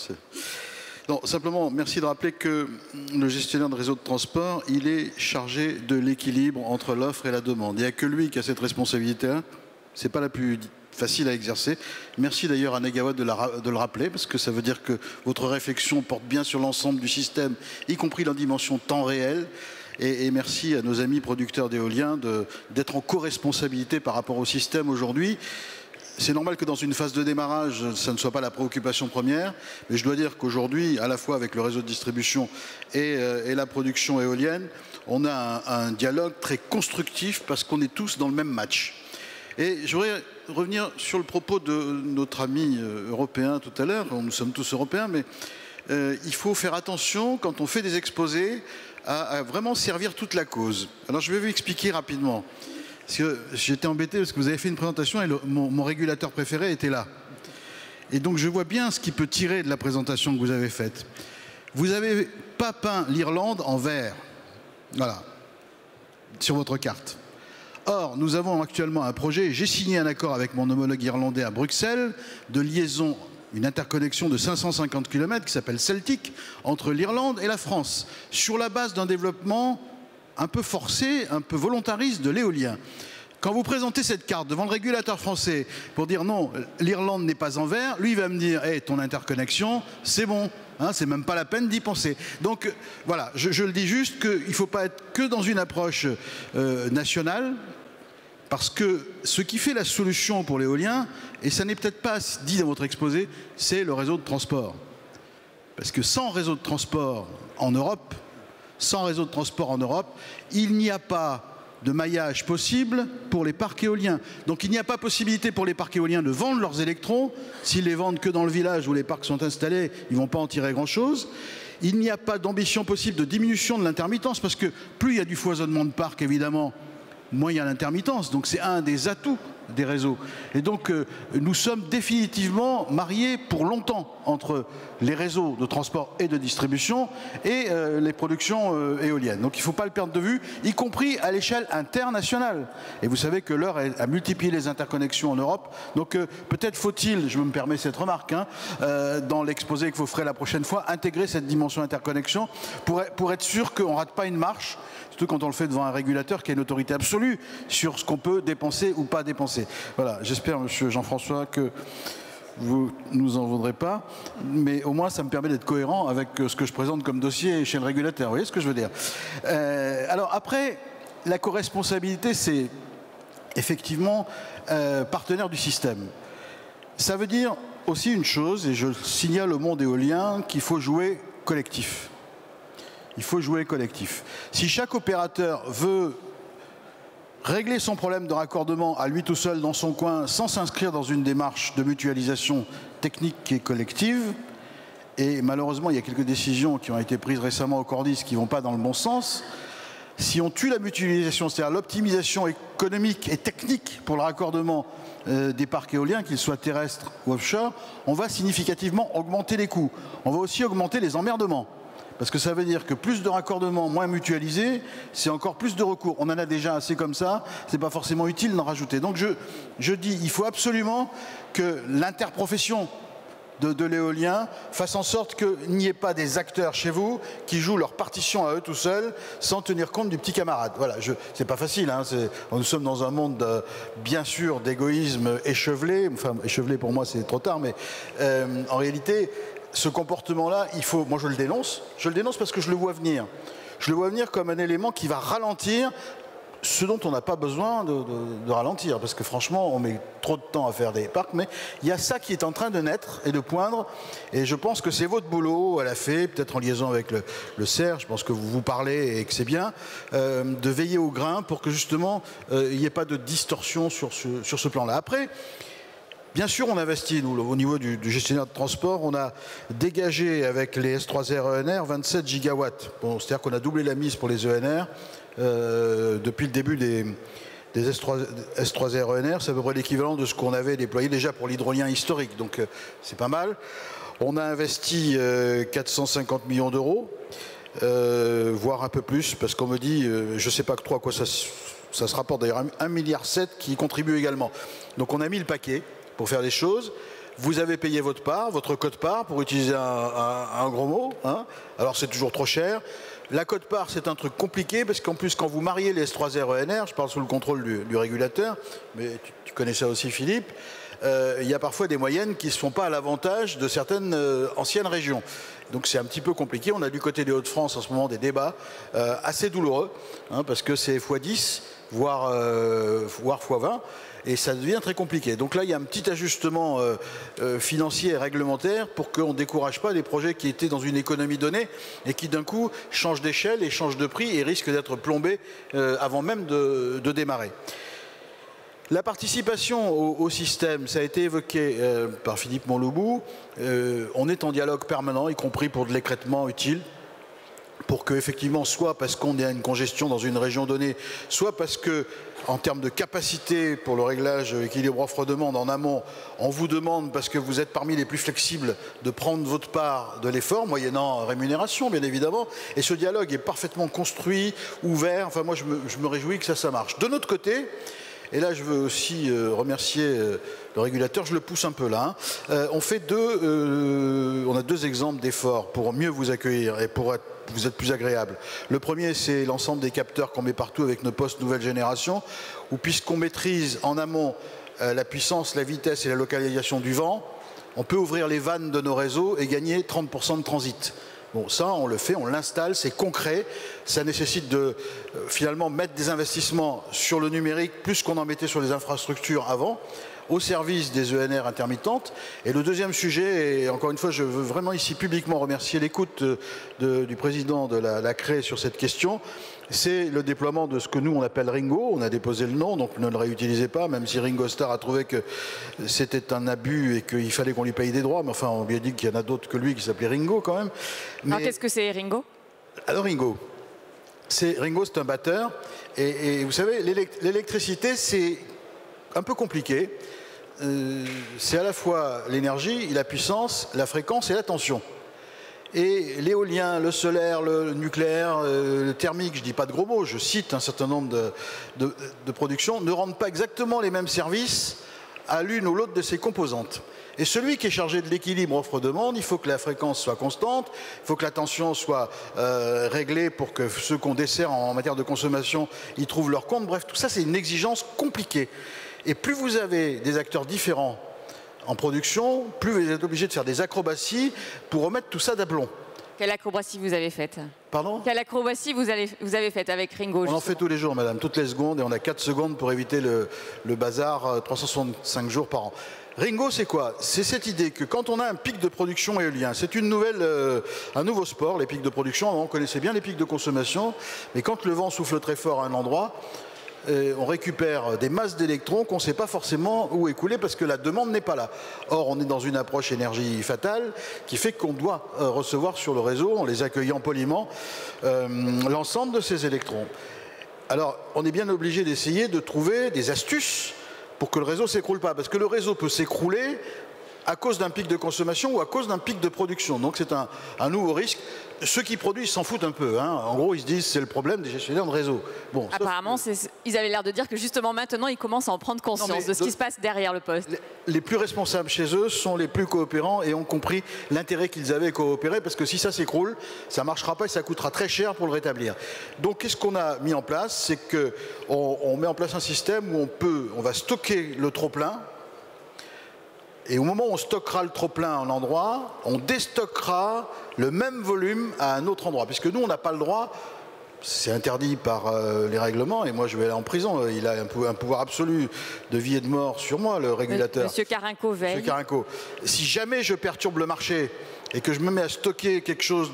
non, simplement, merci de rappeler que le gestionnaire de réseau de transport, il est chargé de l'équilibre entre l'offre et la demande. Il n'y a que lui qui a cette responsabilité-là. Ce n'est pas la plus facile à exercer. Merci d'ailleurs à Negawatt de le rappeler, parce que ça veut dire que votre réflexion porte bien sur l'ensemble du système, y compris la dimension temps réel. Et merci à nos amis producteurs d'éolien d'être en co-responsabilité par rapport au système aujourd'hui. C'est normal que dans une phase de démarrage, ça ne soit pas la préoccupation première, mais je dois dire qu'aujourd'hui, à la fois avec le réseau de distribution et la production éolienne, on a un dialogue très constructif parce qu'on est tous dans le même match. Et je voudrais revenir sur le propos de notre ami européen tout à l'heure. Nous sommes tous européens, mais il faut faire attention quand on fait des exposés à vraiment servir toute la cause. Alors je vais vous expliquer rapidement. Parce que j'étais embêté parce que vous avez fait une présentation et mon régulateur préféré était là. Et donc je vois bien ce qui peut tirer de la présentation que vous avez faite. Vous n'avez pas peint l'Irlande en vert. Voilà. Sur votre carte. Or, nous avons actuellement un projet, j'ai signé un accord avec mon homologue irlandais à Bruxelles, de liaison, une interconnexion de 550 km qui s'appelle Celtic, entre l'Irlande et la France, sur la base d'un développement un peu forcé, un peu volontariste de l'éolien. Quand vous présentez cette carte devant le régulateur français pour dire non, l'Irlande n'est pas en vert, lui il va me dire hey, ton interconnexion, c'est bon, hein, c'est même pas la peine d'y penser. Donc voilà, je le dis juste qu'il ne faut pas être que dans une approche nationale, parce que ce qui fait la solution pour l'éolien, et ça n'est peut-être pas dit dans votre exposé, c'est le réseau de transport. Parce que sans réseau de transport en Europe, il n'y a pas de maillage possible pour les parcs éoliens. Donc il n'y a pas possibilité pour les parcs éoliens de vendre leurs électrons. S'ils les vendent que dans le village où les parcs sont installés, ils ne vont pas en tirer grand-chose. Il n'y a pas d'ambition possible de diminution de l'intermittence, parce que plus il y a du foisonnement de parcs, évidemment, moins il y a l'intermittence. Donc c'est un des atouts des réseaux. Et donc nous sommes définitivement mariés pour longtemps entre les réseaux de transport et de distribution et les productions éoliennes. Donc il ne faut pas le perdre de vue, y compris à l'échelle internationale. Et vous savez que l'heure a multiplié les interconnexions en Europe. Donc peut-être faut-il, je me permets cette remarque, hein, dans l'exposé que vous ferez la prochaine fois, intégrer cette dimension interconnexion pour être sûr qu'on ne rate pas une marche, surtout quand on le fait devant un régulateur qui a une autorité absolue sur ce qu'on peut dépenser ou pas dépenser. Voilà, j'espère, monsieur Jean-François, que vous ne nous en voudrez pas, mais au moins ça me permet d'être cohérent avec ce que je présente comme dossier chez le régulateur. Vous voyez ce que je veux dire? Alors après, la co-responsabilité, c'est effectivement partenaire du système. Ça veut dire aussi une chose, et je signale au monde éolien, qu'il faut jouer collectif. Il faut jouer collectif. Si chaque opérateur veut régler son problème de raccordement à lui tout seul dans son coin sans s'inscrire dans une démarche de mutualisation technique qui est collective, et malheureusement il y a quelques décisions qui ont été prises récemment au Cordis qui ne vont pas dans le bon sens, si on tue la mutualisation, c'est-à-dire l'optimisation économique et technique pour le raccordement des parcs éoliens, qu'ils soient terrestres ou offshore, on va significativement augmenter les coûts. On va aussi augmenter les emmerdements. Parce que ça veut dire que plus de raccordements, moins mutualisés, c'est encore plus de recours. On en a déjà assez comme ça, c'est pas forcément utile d'en rajouter. Donc je dis, il faut absolument que l'interprofession de l'éolien fasse en sorte qu'il n'y ait pas des acteurs chez vous qui jouent leur partition à eux tout seuls sans tenir compte du petit camarade. Voilà, c'est pas facile, hein, nous sommes dans un monde bien sûr d'égoïsme échevelé, enfin échevelé pour moi c'est trop tard, mais en réalité ce comportement-là, moi je le dénonce parce que je le vois venir. Je le vois venir comme un élément qui va ralentir ce dont on n'a pas besoin de ralentir, parce que franchement, on met trop de temps à faire des parcs, mais il y a ça qui est en train de naître et de poindre, et je pense que c'est votre boulot à la FEE, peut-être en liaison avec le CER, je pense que vous parlez et que c'est bien, de veiller au grain pour que justement, il n'y ait pas de distorsion sur ce plan-là. Après, bien sûr, on investit, nous, au niveau du gestionnaire de transport, on a dégagé avec les S3R ENR 27 gigawatts. Bon, c'est-à-dire qu'on a doublé la mise pour les ENR depuis le début des S3R ENR. C'est à peu près l'équivalent de ce qu'on avait déployé déjà pour l'hydrolien historique, donc c'est pas mal. On a investi 450 millions d'euros, voire un peu plus, parce qu'on me dit, je ne sais pas trop à quoi ça se rapporte, d'ailleurs 1,7 milliard qui contribue également. Donc on a mis le paquet pour faire des choses. Vous avez payé votre part, votre quote-part, pour utiliser un gros mot, hein. Alors c'est toujours trop cher. La quote-part, c'est un truc compliqué, parce qu'en plus, quand vous mariez les S3R ENR, je parle sous le contrôle du régulateur, mais tu connais ça aussi, Philippe, il y a parfois des moyennes qui ne se font pas à l'avantage de certaines anciennes régions. Donc c'est un petit peu compliqué. On a du côté des Hauts-de-France en ce moment des débats assez douloureux, hein, parce que c'est x10, voire x20. Et ça devient très compliqué. Donc là, il y a un petit ajustement financier et réglementaire pour qu'on ne décourage pas des projets qui étaient dans une économie donnée et qui d'un coup changent d'échelle et changent de prix et risquent d'être plombés avant même de démarrer. La participation au système, ça a été évoqué par Philippe Montloubou. On est en dialogue permanent, y compris pour de l'écrêtement utile, pour que, effectivement, soit parce qu'on a une congestion dans une région donnée, soit parce que, en termes de capacité pour le réglage équilibre offre-demande en amont, on vous demande, parce que vous êtes parmi les plus flexibles, de prendre votre part de l'effort, moyennant rémunération, bien évidemment. Et ce dialogue est parfaitement construit, ouvert. Enfin, moi, je me réjouis que ça marche. De notre côté, et là, je veux aussi remercier le régulateur, je le pousse un peu là. Hein. On a deux exemples d'efforts pour mieux vous accueillir et pour vous être plus agréable. Le premier, c'est l'ensemble des capteurs qu'on met partout avec nos postes nouvelle génération, où puisqu'on maîtrise en amont la puissance, la vitesse et la localisation du vent, on peut ouvrir les vannes de nos réseaux et gagner 30% de transit. Bon, ça, on le fait, on l'installe, c'est concret. Ça nécessite de, finalement, mettre des investissements sur le numérique, plus qu'on en mettait sur les infrastructures avant, au service des ENR intermittentes. Et le deuxième sujet, et encore une fois, je veux vraiment ici publiquement remercier l'écoute du président de la CRE sur cette question, c'est le déploiement de ce que nous on appelle Ringo. On a déposé le nom, donc ne le réutilisez pas, même si Ringo Starr a trouvé que c'était un abus et qu'il fallait qu'on lui paye des droits. Mais enfin, on lui a dit qu'il y en a d'autres que lui qui s'appelaient Ringo quand même. Alors qu'est-ce que c'est Ringo? Alors Ringo, c'est un batteur. Et vous savez, l'électricité, c'est un peu compliqué. C'est à la fois l'énergie, la puissance, la fréquence et la tension. Et l'éolien, le solaire, le nucléaire, le thermique, je ne dis pas de gros mots, je cite un certain nombre de productions, ne rendent pas exactement les mêmes services à l'une ou l'autre de ces composantes. Et celui qui est chargé de l'équilibre offre-demande, il faut que la fréquence soit constante, il faut que la tension soit réglée pour que ceux qu'on dessert en matière de consommation y trouvent leur compte. Bref, tout ça, c'est une exigence compliquée. Et plus vous avez des acteurs différents en production, plus vous êtes obligé de faire des acrobaties pour remettre tout ça d'aplomb. Quelle acrobatie vous avez faite? Pardon? Quelle acrobatie vous avez faite avec Ringo? On en fait tous les jours, madame, toutes les secondes, et on a 4 secondes pour éviter le bazar 365 jours par an. Ringo, c'est quoi? C'est cette idée que quand on a un pic de production éolien, c'est un nouveau sport, les pics de production. On connaissait bien les pics de consommation, mais quand le vent souffle très fort à un endroit, on récupère des masses d'électrons qu'on ne sait pas forcément où écouler parce que la demande n'est pas là. Or, on est dans une approche énergie fatale qui fait qu'on doit recevoir sur le réseau, en les accueillant poliment, l'ensemble de ces électrons. Alors, on est bien obligé d'essayer de trouver des astuces pour que le réseau ne s'écroule pas. Parce que le réseau peut s'écrouler à cause d'un pic de consommation ou à cause d'un pic de production. Donc c'est un nouveau risque. Ceux qui produisent s'en foutent un peu. Hein. En gros, ils se disent c'est le problème des gestionnaires de réseau. Bon, apparemment, ils avaient l'air de dire que justement maintenant, ils commencent à en prendre conscience de ce qui se passe derrière le poste. Les plus responsables chez eux sont les plus coopérants et ont compris l'intérêt qu'ils avaient à coopérer, parce que si ça s'écroule, ça ne marchera pas et ça coûtera très cher pour le rétablir. Donc qu'est-ce qu'on a mis en place? C'est qu'on met en place un système où on va stocker le trop-plein. Et au moment où on stockera le trop-plein à un endroit, on déstockera le même volume à un autre endroit. Puisque nous, on n'a pas le droit, c'est interdit par les règlements, et moi je vais aller en prison. Il a un pouvoir absolu de vie et de mort sur moi, le régulateur. Monsieur Carinco veille. Monsieur Carinco, si jamais je perturbe le marché et que je me mets à stocker quelque chose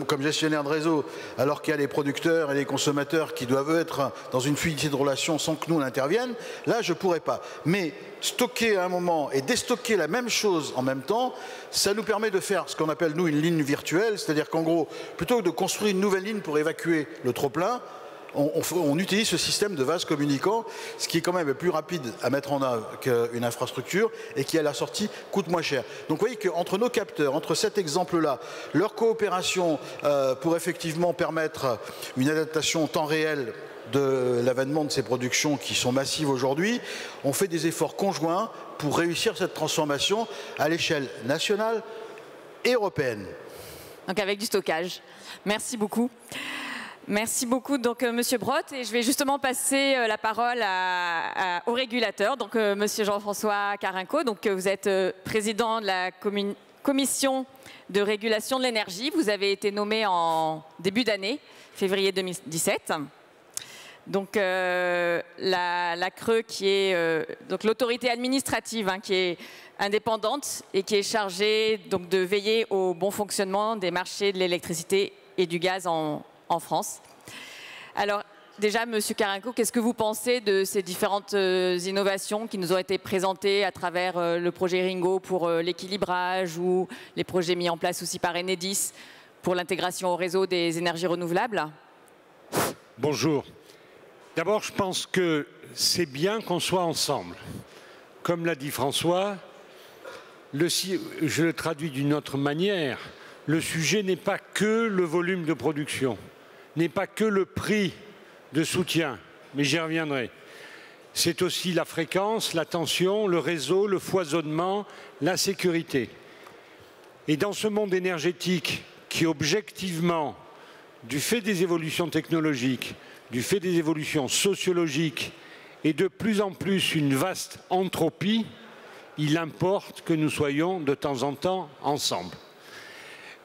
comme gestionnaire de réseau, alors qu'il y a les producteurs et les consommateurs qui doivent être dans une fluidité de relation sans que nous on intervienne, là je ne pourrais pas. Mais stocker à un moment et déstocker la même chose en même temps, ça nous permet de faire ce qu'on appelle nous une ligne virtuelle, c'est-à-dire qu'en gros, plutôt que de construire une nouvelle ligne pour évacuer le trop-plein, on utilise ce système de vases communicants, ce qui est quand même plus rapide à mettre en œuvre qu'une infrastructure et qui à la sortie coûte moins cher. Donc vous voyez qu'entre nos capteurs, entre cet exemple-là, leur coopération pour effectivement permettre une adaptation en temps réel de l'avènement de ces productions qui sont massives aujourd'hui, on fait des efforts conjoints pour réussir cette transformation à l'échelle nationale et européenne. Donc avec du stockage. Merci beaucoup. Merci beaucoup, donc Monsieur Brotte, et je vais justement passer la parole au régulateur, donc Monsieur Jean-François Carinco. Donc vous êtes président de la commission de régulation de l'énergie. Vous avez été nommé en début d'année, février 2017. Donc la CRE, qui est donc l'autorité administrative, hein, qui est indépendante et qui est chargée donc de veiller au bon fonctionnement des marchés de l'électricité et du gaz en France. Alors déjà, Monsieur Carinco, qu'est-ce que vous pensez de ces différentes innovations qui nous ont été présentées à travers le projet Ringo pour l'équilibrage ou les projets mis en place aussi par Enedis pour l'intégration au réseau des énergies renouvelables? Bonjour. D'abord, je pense que c'est bien qu'on soit ensemble. Comme l'a dit François, je le traduis d'une autre manière, le sujet n'est pas que le volume de production, n'est pas que le prix de soutien, mais j'y reviendrai. C'est aussi la fréquence, la tension, le réseau, le foisonnement, la sécurité. Et dans ce monde énergétique qui, objectivement, du fait des évolutions technologiques, du fait des évolutions sociologiques, est de plus en plus une vaste entropie, il importe que nous soyons de temps en temps ensemble.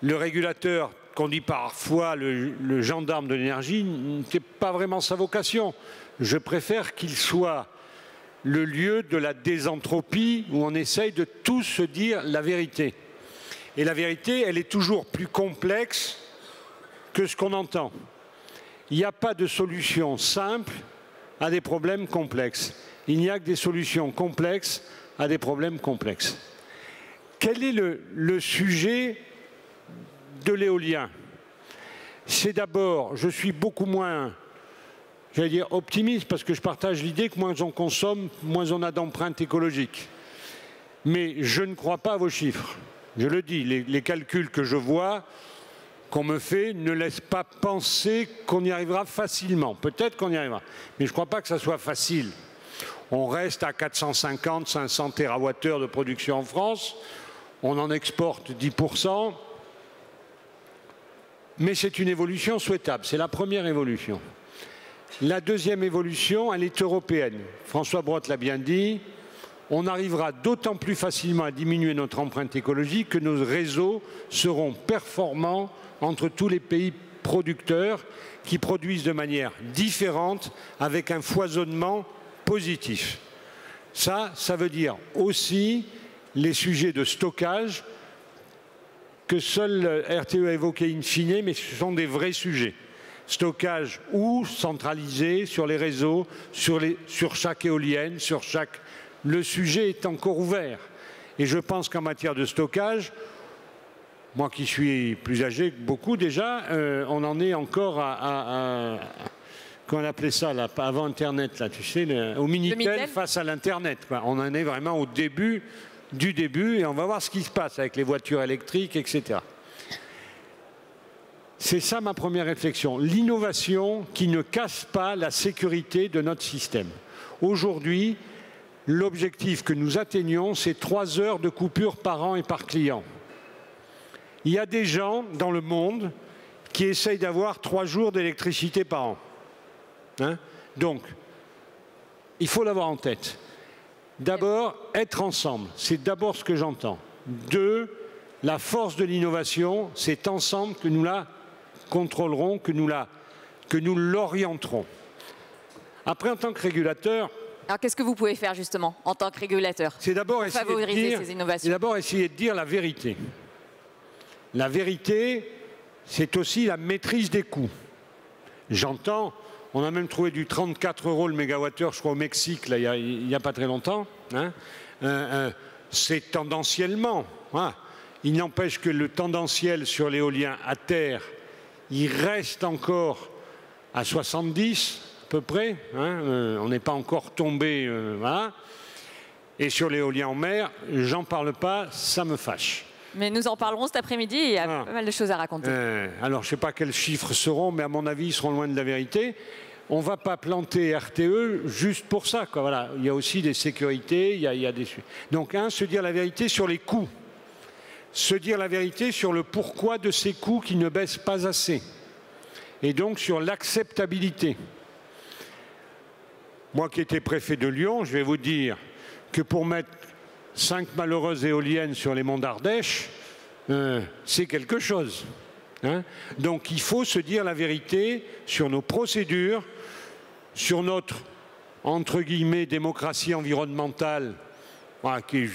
Le régulateur, qu'on dit parfois le gendarme de l'énergie, n'était pas vraiment sa vocation. Je préfère qu'il soit le lieu de la désentropie où on essaye de tous se dire la vérité. Et la vérité, elle est toujours plus complexe que ce qu'on entend. Il n'y a pas de solution simple à des problèmes complexes. Il n'y a que des solutions complexes à des problèmes complexes. Quel est le sujet de l'éolien? C'est d'abord, je suis beaucoup moins, j'allais dire optimiste, parce que je partage l'idée que moins on consomme, moins on a d'empreinte écologique. Mais je ne crois pas à vos chiffres. Je le dis, les calculs que je vois, qu'on me fait, ne laissent pas penser qu'on y arrivera facilement. Peut-être qu'on y arrivera, mais je ne crois pas que ça soit facile. On reste à 450, 500 TWh de production en France, on en exporte 10%, mais c'est une évolution souhaitable, c'est la première évolution. La deuxième évolution, elle est européenne. François Brotte l'a bien dit, on arrivera d'autant plus facilement à diminuer notre empreinte écologique que nos réseaux seront performants entre tous les pays producteurs qui produisent de manière différente avec un foisonnement positif. Ça veut dire aussi les sujets de stockage que seul RTE a évoqué in fine, mais ce sont des vrais sujets. Stockage ou centralisé sur les réseaux, sur chaque éolienne, sur chaque... Le sujet est encore ouvert. Et je pense qu'en matière de stockage, moi qui suis plus âgé que beaucoup déjà, on en est encore à qu'on appelait ça là, avant Internet, là, tu sais, au Minitel face à l'Internet. On en est vraiment au début du début et on va voir ce qui se passe avec les voitures électriques, etc. C'est ça ma première réflexion. L'innovation qui ne casse pas la sécurité de notre système. Aujourd'hui, l'objectif que nous atteignons, c'est 3 heures de coupure par an et par client. Il y a des gens dans le monde qui essayent d'avoir 3 jours d'électricité par an. Hein? Donc, il faut l'avoir en tête. D'abord, être ensemble, c'est d'abord ce que j'entends. 2, la force de l'innovation, c'est ensemble que nous la contrôlerons, que nous l'orienterons. Après, en tant que régulateur... Alors, qu'est-ce que vous pouvez faire, justement, en tant que régulateur? C'est d'abord favoriser ces innovations. C'est d'abord essayer de dire la vérité. La vérité, c'est aussi la maîtrise des coûts. J'entends, on a même trouvé du 34 € le mégawattheure, je crois, au Mexique, là, il n'y a pas très longtemps. Hein. C'est tendanciellement. Hein. Il n'empêche que le tendanciel sur l'éolien à terre, il reste encore à 70 à peu près. Hein. On n'est pas encore tombé. Voilà. Et sur l'éolien en mer, j'en parle pas, ça me fâche. Mais nous en parlerons cet après-midi, il y a pas mal de choses à raconter. Alors, je ne sais pas quels chiffres seront, mais à mon avis, ils seront loin de la vérité. On ne va pas planter RTE juste pour ça, quoi. Voilà. Il y a aussi des sécurités, il y a des... Donc, se dire la vérité sur les coûts. Se dire la vérité sur le pourquoi de ces coûts qui ne baissent pas assez. Et donc, sur l'acceptabilité. Moi qui étais préfet de Lyon, je vais vous dire que pour mettre 5 malheureuses éoliennes sur les monts d'Ardèche, c'est quelque chose. Hein. Donc il faut se dire la vérité sur nos procédures, sur notre, entre guillemets, démocratie environnementale, voilà, qui est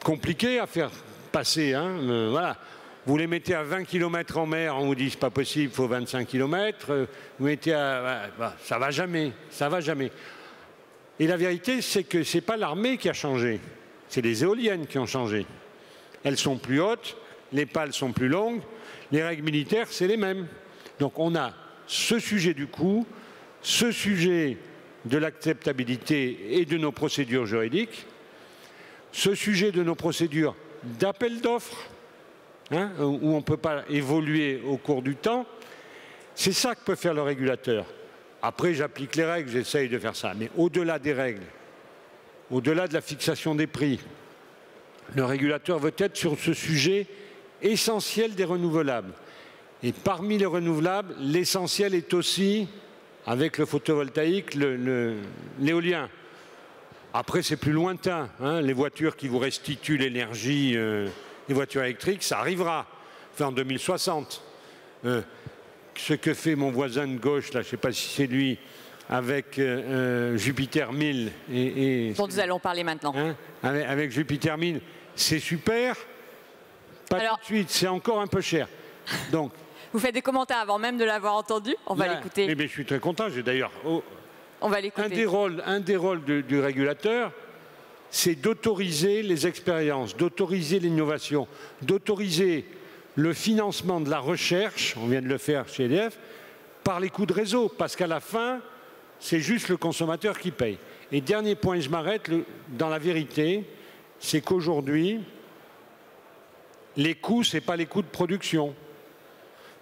compliquée à faire passer. Hein. Voilà. Vous les mettez à 20 km en mer, on vous dit c'est pas possible, il faut 25 km. Vous mettez à... ça va jamais, ça va jamais. Et la vérité, c'est que ce n'est pas l'armée qui a changé, c'est les éoliennes qui ont changé. Elles sont plus hautes, les pales sont plus longues, les règles militaires, c'est les mêmes. Donc on a ce sujet du coût, ce sujet de l'acceptabilité et de nos procédures juridiques, ce sujet de nos procédures d'appel d'offres, hein, où on ne peut pas évoluer au cours du temps. C'est ça que peut faire le régulateur. Après, j'applique les règles, j'essaye de faire ça. Mais au-delà des règles, au-delà de la fixation des prix, le régulateur veut être sur ce sujet essentiel des renouvelables. Et parmi les renouvelables, l'essentiel est aussi, avec le photovoltaïque, l'éolien. Après, c'est plus lointain. Hein, les voitures qui vous restituent l'énergie, les voitures électriques, ça arrivera. Enfin, en 2060. Ce que fait mon voisin de gauche, là, je ne sais pas si c'est lui, avec Jupiter 1000. Dont nous allons parler maintenant. Hein, avec Jupiter 1000, c'est super. Pas tout de suite, c'est encore un peu cher. Donc, vous faites des commentaires avant même de l'avoir entendu. On va l'écouter. Mais je suis très content. J'ai d'ailleurs... On va l'écouter. Un des rôles du régulateur, c'est d'autoriser les expériences, d'autoriser l'innovation, d'autoriser le financement de la recherche, on vient de le faire chez EDF, par les coûts de réseau, parce qu'à la fin, c'est juste le consommateur qui paye. Et dernier point, et je m'arrête, dans la vérité, c'est qu'aujourd'hui, les coûts, ce n'est pas les coûts de production.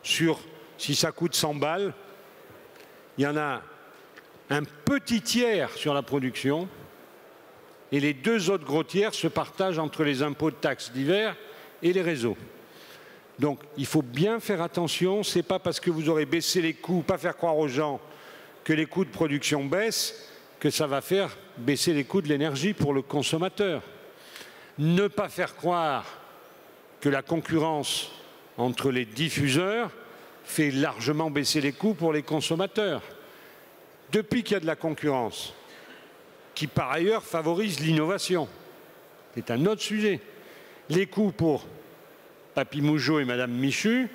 Si ça coûte 100 balles, il y en a un petit tiers sur la production, et les 2 autres gros tiers se partagent entre les impôts de taxes divers et les réseaux. Donc, il faut bien faire attention. Ce n'est pas parce que vous aurez baissé les coûts, pas faire croire aux gens que les coûts de production baissent, que ça va faire baisser les coûts de l'énergie pour le consommateur. Ne pas faire croire que la concurrence entre les diffuseurs fait largement baisser les coûts pour les consommateurs. Depuis qu'il y a de la concurrence, qui par ailleurs favorise l'innovation, c'est un autre sujet, les coûts pour Papy Mougeot et Madame Michu,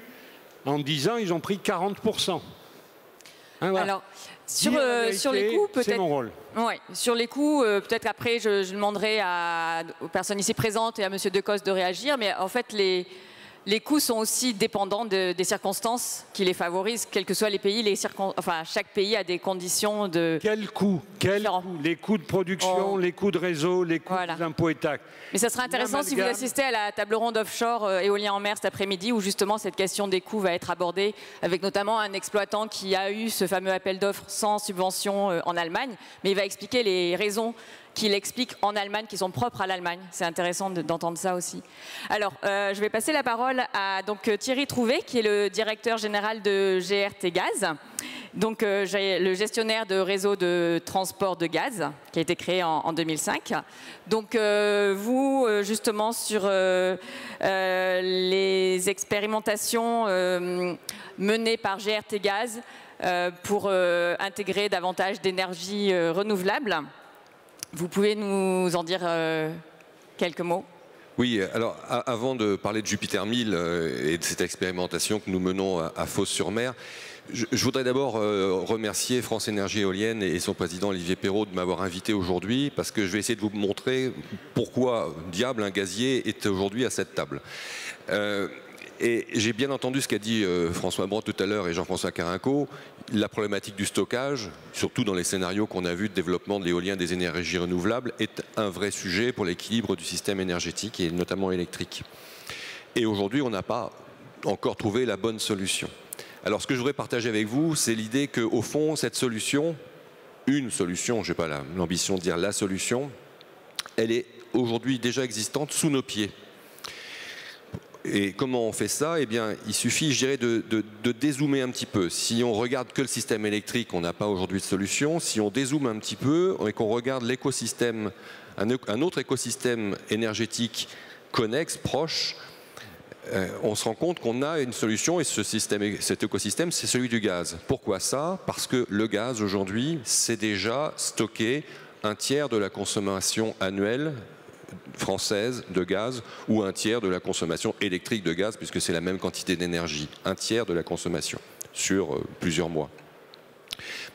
en 10 ans, ils ont pris 40%. Hein, voilà. Alors, sur les coûts, peut-être. C'est mon rôle. Ouais, sur les coûts, peut-être qu'après, je demanderai aux personnes ici présentes et à M. Decostre de réagir, mais en fait, les coûts sont aussi dépendants des circonstances qui les favorisent, quels que soient les pays. Chaque pays a des conditions de... Quels coûts? Les coûts de production, les coûts de réseau, les coûts des impôts et taxes. Mais ça serait intéressant si vous assistez à la table ronde offshore éolien en mer cet après-midi, où justement cette question des coûts va être abordée, avec notamment un exploitant qui a eu ce fameux appel d'offres sans subvention en Allemagne, mais il va expliquer les raisons qu'il explique en Allemagne, qui sont propres à l'Allemagne. C'est intéressant d'entendre ça aussi. Alors, je vais passer la parole à Thierry Trouvé, qui est le directeur général de GRT Gaz, donc le gestionnaire de réseau de transport de gaz, qui a été créé en 2005. Donc, vous, justement, sur les expérimentations menées par GRT Gaz pour intégrer davantage d'énergie renouvelable, vous pouvez nous en dire quelques mots? Oui, alors avant de parler de Jupiter 1000 et de cette expérimentation que nous menons à Fos-sur-Mer, je voudrais d'abord remercier France Énergie Éolienne et son président Olivier Perrault de m'avoir invité aujourd'hui, parce que je vais essayer de vous montrer pourquoi diable un gazier est aujourd'hui à cette table. Et j'ai bien entendu ce qu'a dit François Brottes tout à l'heure et Jean-François Carinco, la problématique du stockage, surtout dans les scénarios qu'on a vus de développement de l'éolien des énergies renouvelables, est un vrai sujet pour l'équilibre du système énergétique et notamment électrique. Et aujourd'hui, on n'a pas encore trouvé la bonne solution. Alors ce que je voudrais partager avec vous, c'est l'idée qu'au fond, cette solution, une solution, je n'ai pas l'ambition de dire la solution, elle est aujourd'hui déjà existante sous nos pieds. Et comment on fait ça? Eh bien, il suffit, je dirais, de dézoomer un petit peu. Si on regarde que le système électrique, on n'a pas aujourd'hui de solution. Si on dézoome un petit peu et qu'on regarde l'écosystème, un autre écosystème énergétique connexe, proche, on se rend compte qu'on a une solution, et cet écosystème, c'est celui du gaz. Pourquoi ça? Parce que le gaz, aujourd'hui, c'est déjà stocké un tiers de la consommation annuelle française de gaz, ou un tiers de la consommation électrique de gaz, puisque c'est la même quantité d'énergie, un tiers de la consommation sur plusieurs mois.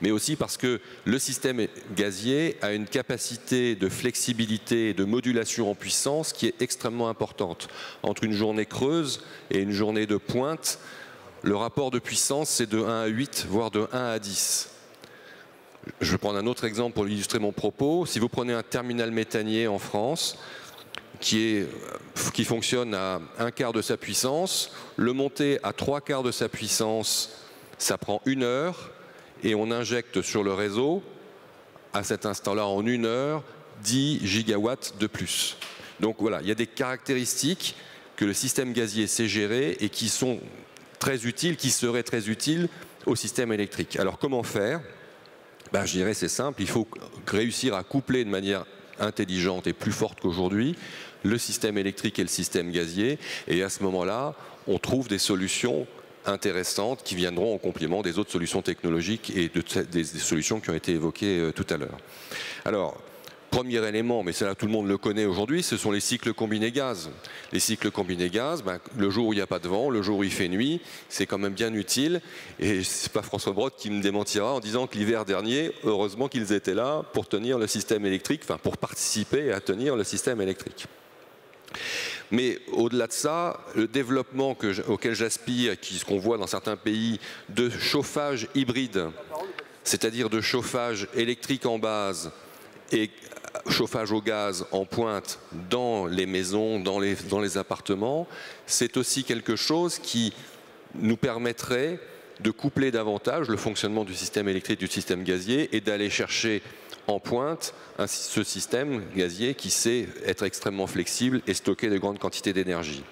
Mais aussi parce que le système gazier a une capacité de flexibilité et de modulation en puissance qui est extrêmement importante. Entre une journée creuse et une journée de pointe, le rapport de puissance c'est de 1 à 8, voire de 1 à 10. Je vais prendre un autre exemple pour illustrer mon propos. Si vous prenez un terminal méthanier en France qui fonctionne à 1/4 de sa puissance, le monter à 3/4 de sa puissance, ça prend 1 heure, et on injecte sur le réseau, à cet instant-là, en 1 heure, 10 gigawatts de plus. Donc voilà, il y a des caractéristiques que le système gazier sait gérer et qui sont très utiles, qui seraient très utiles au système électrique. Alors comment faire? Ben, je dirais c'est simple, il faut réussir à coupler de manière intelligente et plus forte qu'aujourd'hui le système électrique et le système gazier, et à ce moment-là, on trouve des solutions intéressantes qui viendront en complément des autres solutions technologiques et des solutions qui ont été évoquées tout à l'heure. Alors, premier élément, mais cela tout le monde le connaît aujourd'hui, ce sont les cycles combinés gaz. Les cycles combinés gaz, ben, le jour où il n'y a pas de vent, le jour où il fait nuit, c'est quand même bien utile. Et c'est pas François Brottes qui me démentira en disant que l'hiver dernier, heureusement qu'ils étaient là pour tenir le système électrique, enfin pour participer à tenir le système électrique. Mais au-delà de ça, le développement auquel j'aspire, ce qu'on voit dans certains pays, de chauffage hybride, c'est-à-dire de chauffage électrique en base et chauffage au gaz en pointe dans les maisons, dans les appartements, c'est aussi quelque chose qui nous permettrait de coupler davantage le fonctionnement du système électrique du système gazier et d'aller chercher en pointe ce système gazier qui sait être extrêmement flexible et stocker de grandes quantités d'énergie.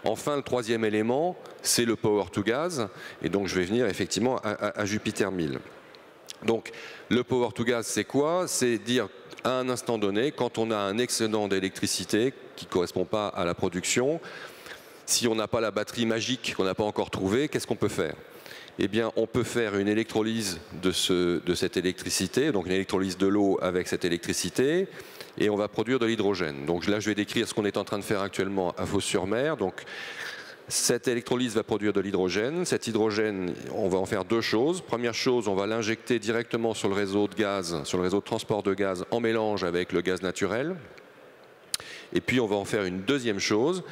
Enfin, le troisième élément, c'est le power to gas, et donc je vais venir effectivement à Jupiter 1000. Donc le power to gas, c'est quoi? C'est dire à un instant donné, quand on a un excédent d'électricité qui ne correspond pas à la production, si on n'a pas la batterie magique qu'on n'a pas encore trouvée, qu'est-ce qu'on peut faire? Eh bien, on peut faire une électrolyse de cette électricité, donc une électrolyse de l'eau avec cette électricité, et on va produire de l'hydrogène. Donc là, je vais décrire ce qu'on est en train de faire actuellement à Fos-sur-Mer. Donc, cette électrolyse va produire de l'hydrogène. Cet hydrogène, on va en faire deux choses. Première chose, on va l'injecter directement sur le réseau de gaz, sur le réseau de transport de gaz, en mélange avec le gaz naturel. Et puis, on va en faire une deuxième chose.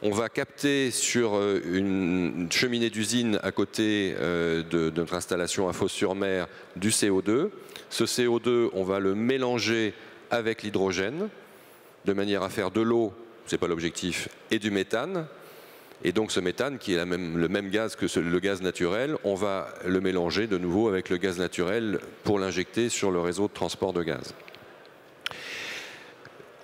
On va capter sur une cheminée d'usine à côté de notre installation à Fos-sur-Mer du CO2. Ce CO2, on va le mélanger avec l'hydrogène de manière à faire de l'eau, ce n'est pas l'objectif, et du méthane. Et donc ce méthane, qui est le même gaz que le gaz naturel, on va le mélanger de nouveau avec le gaz naturel pour l'injecter sur le réseau de transport de gaz.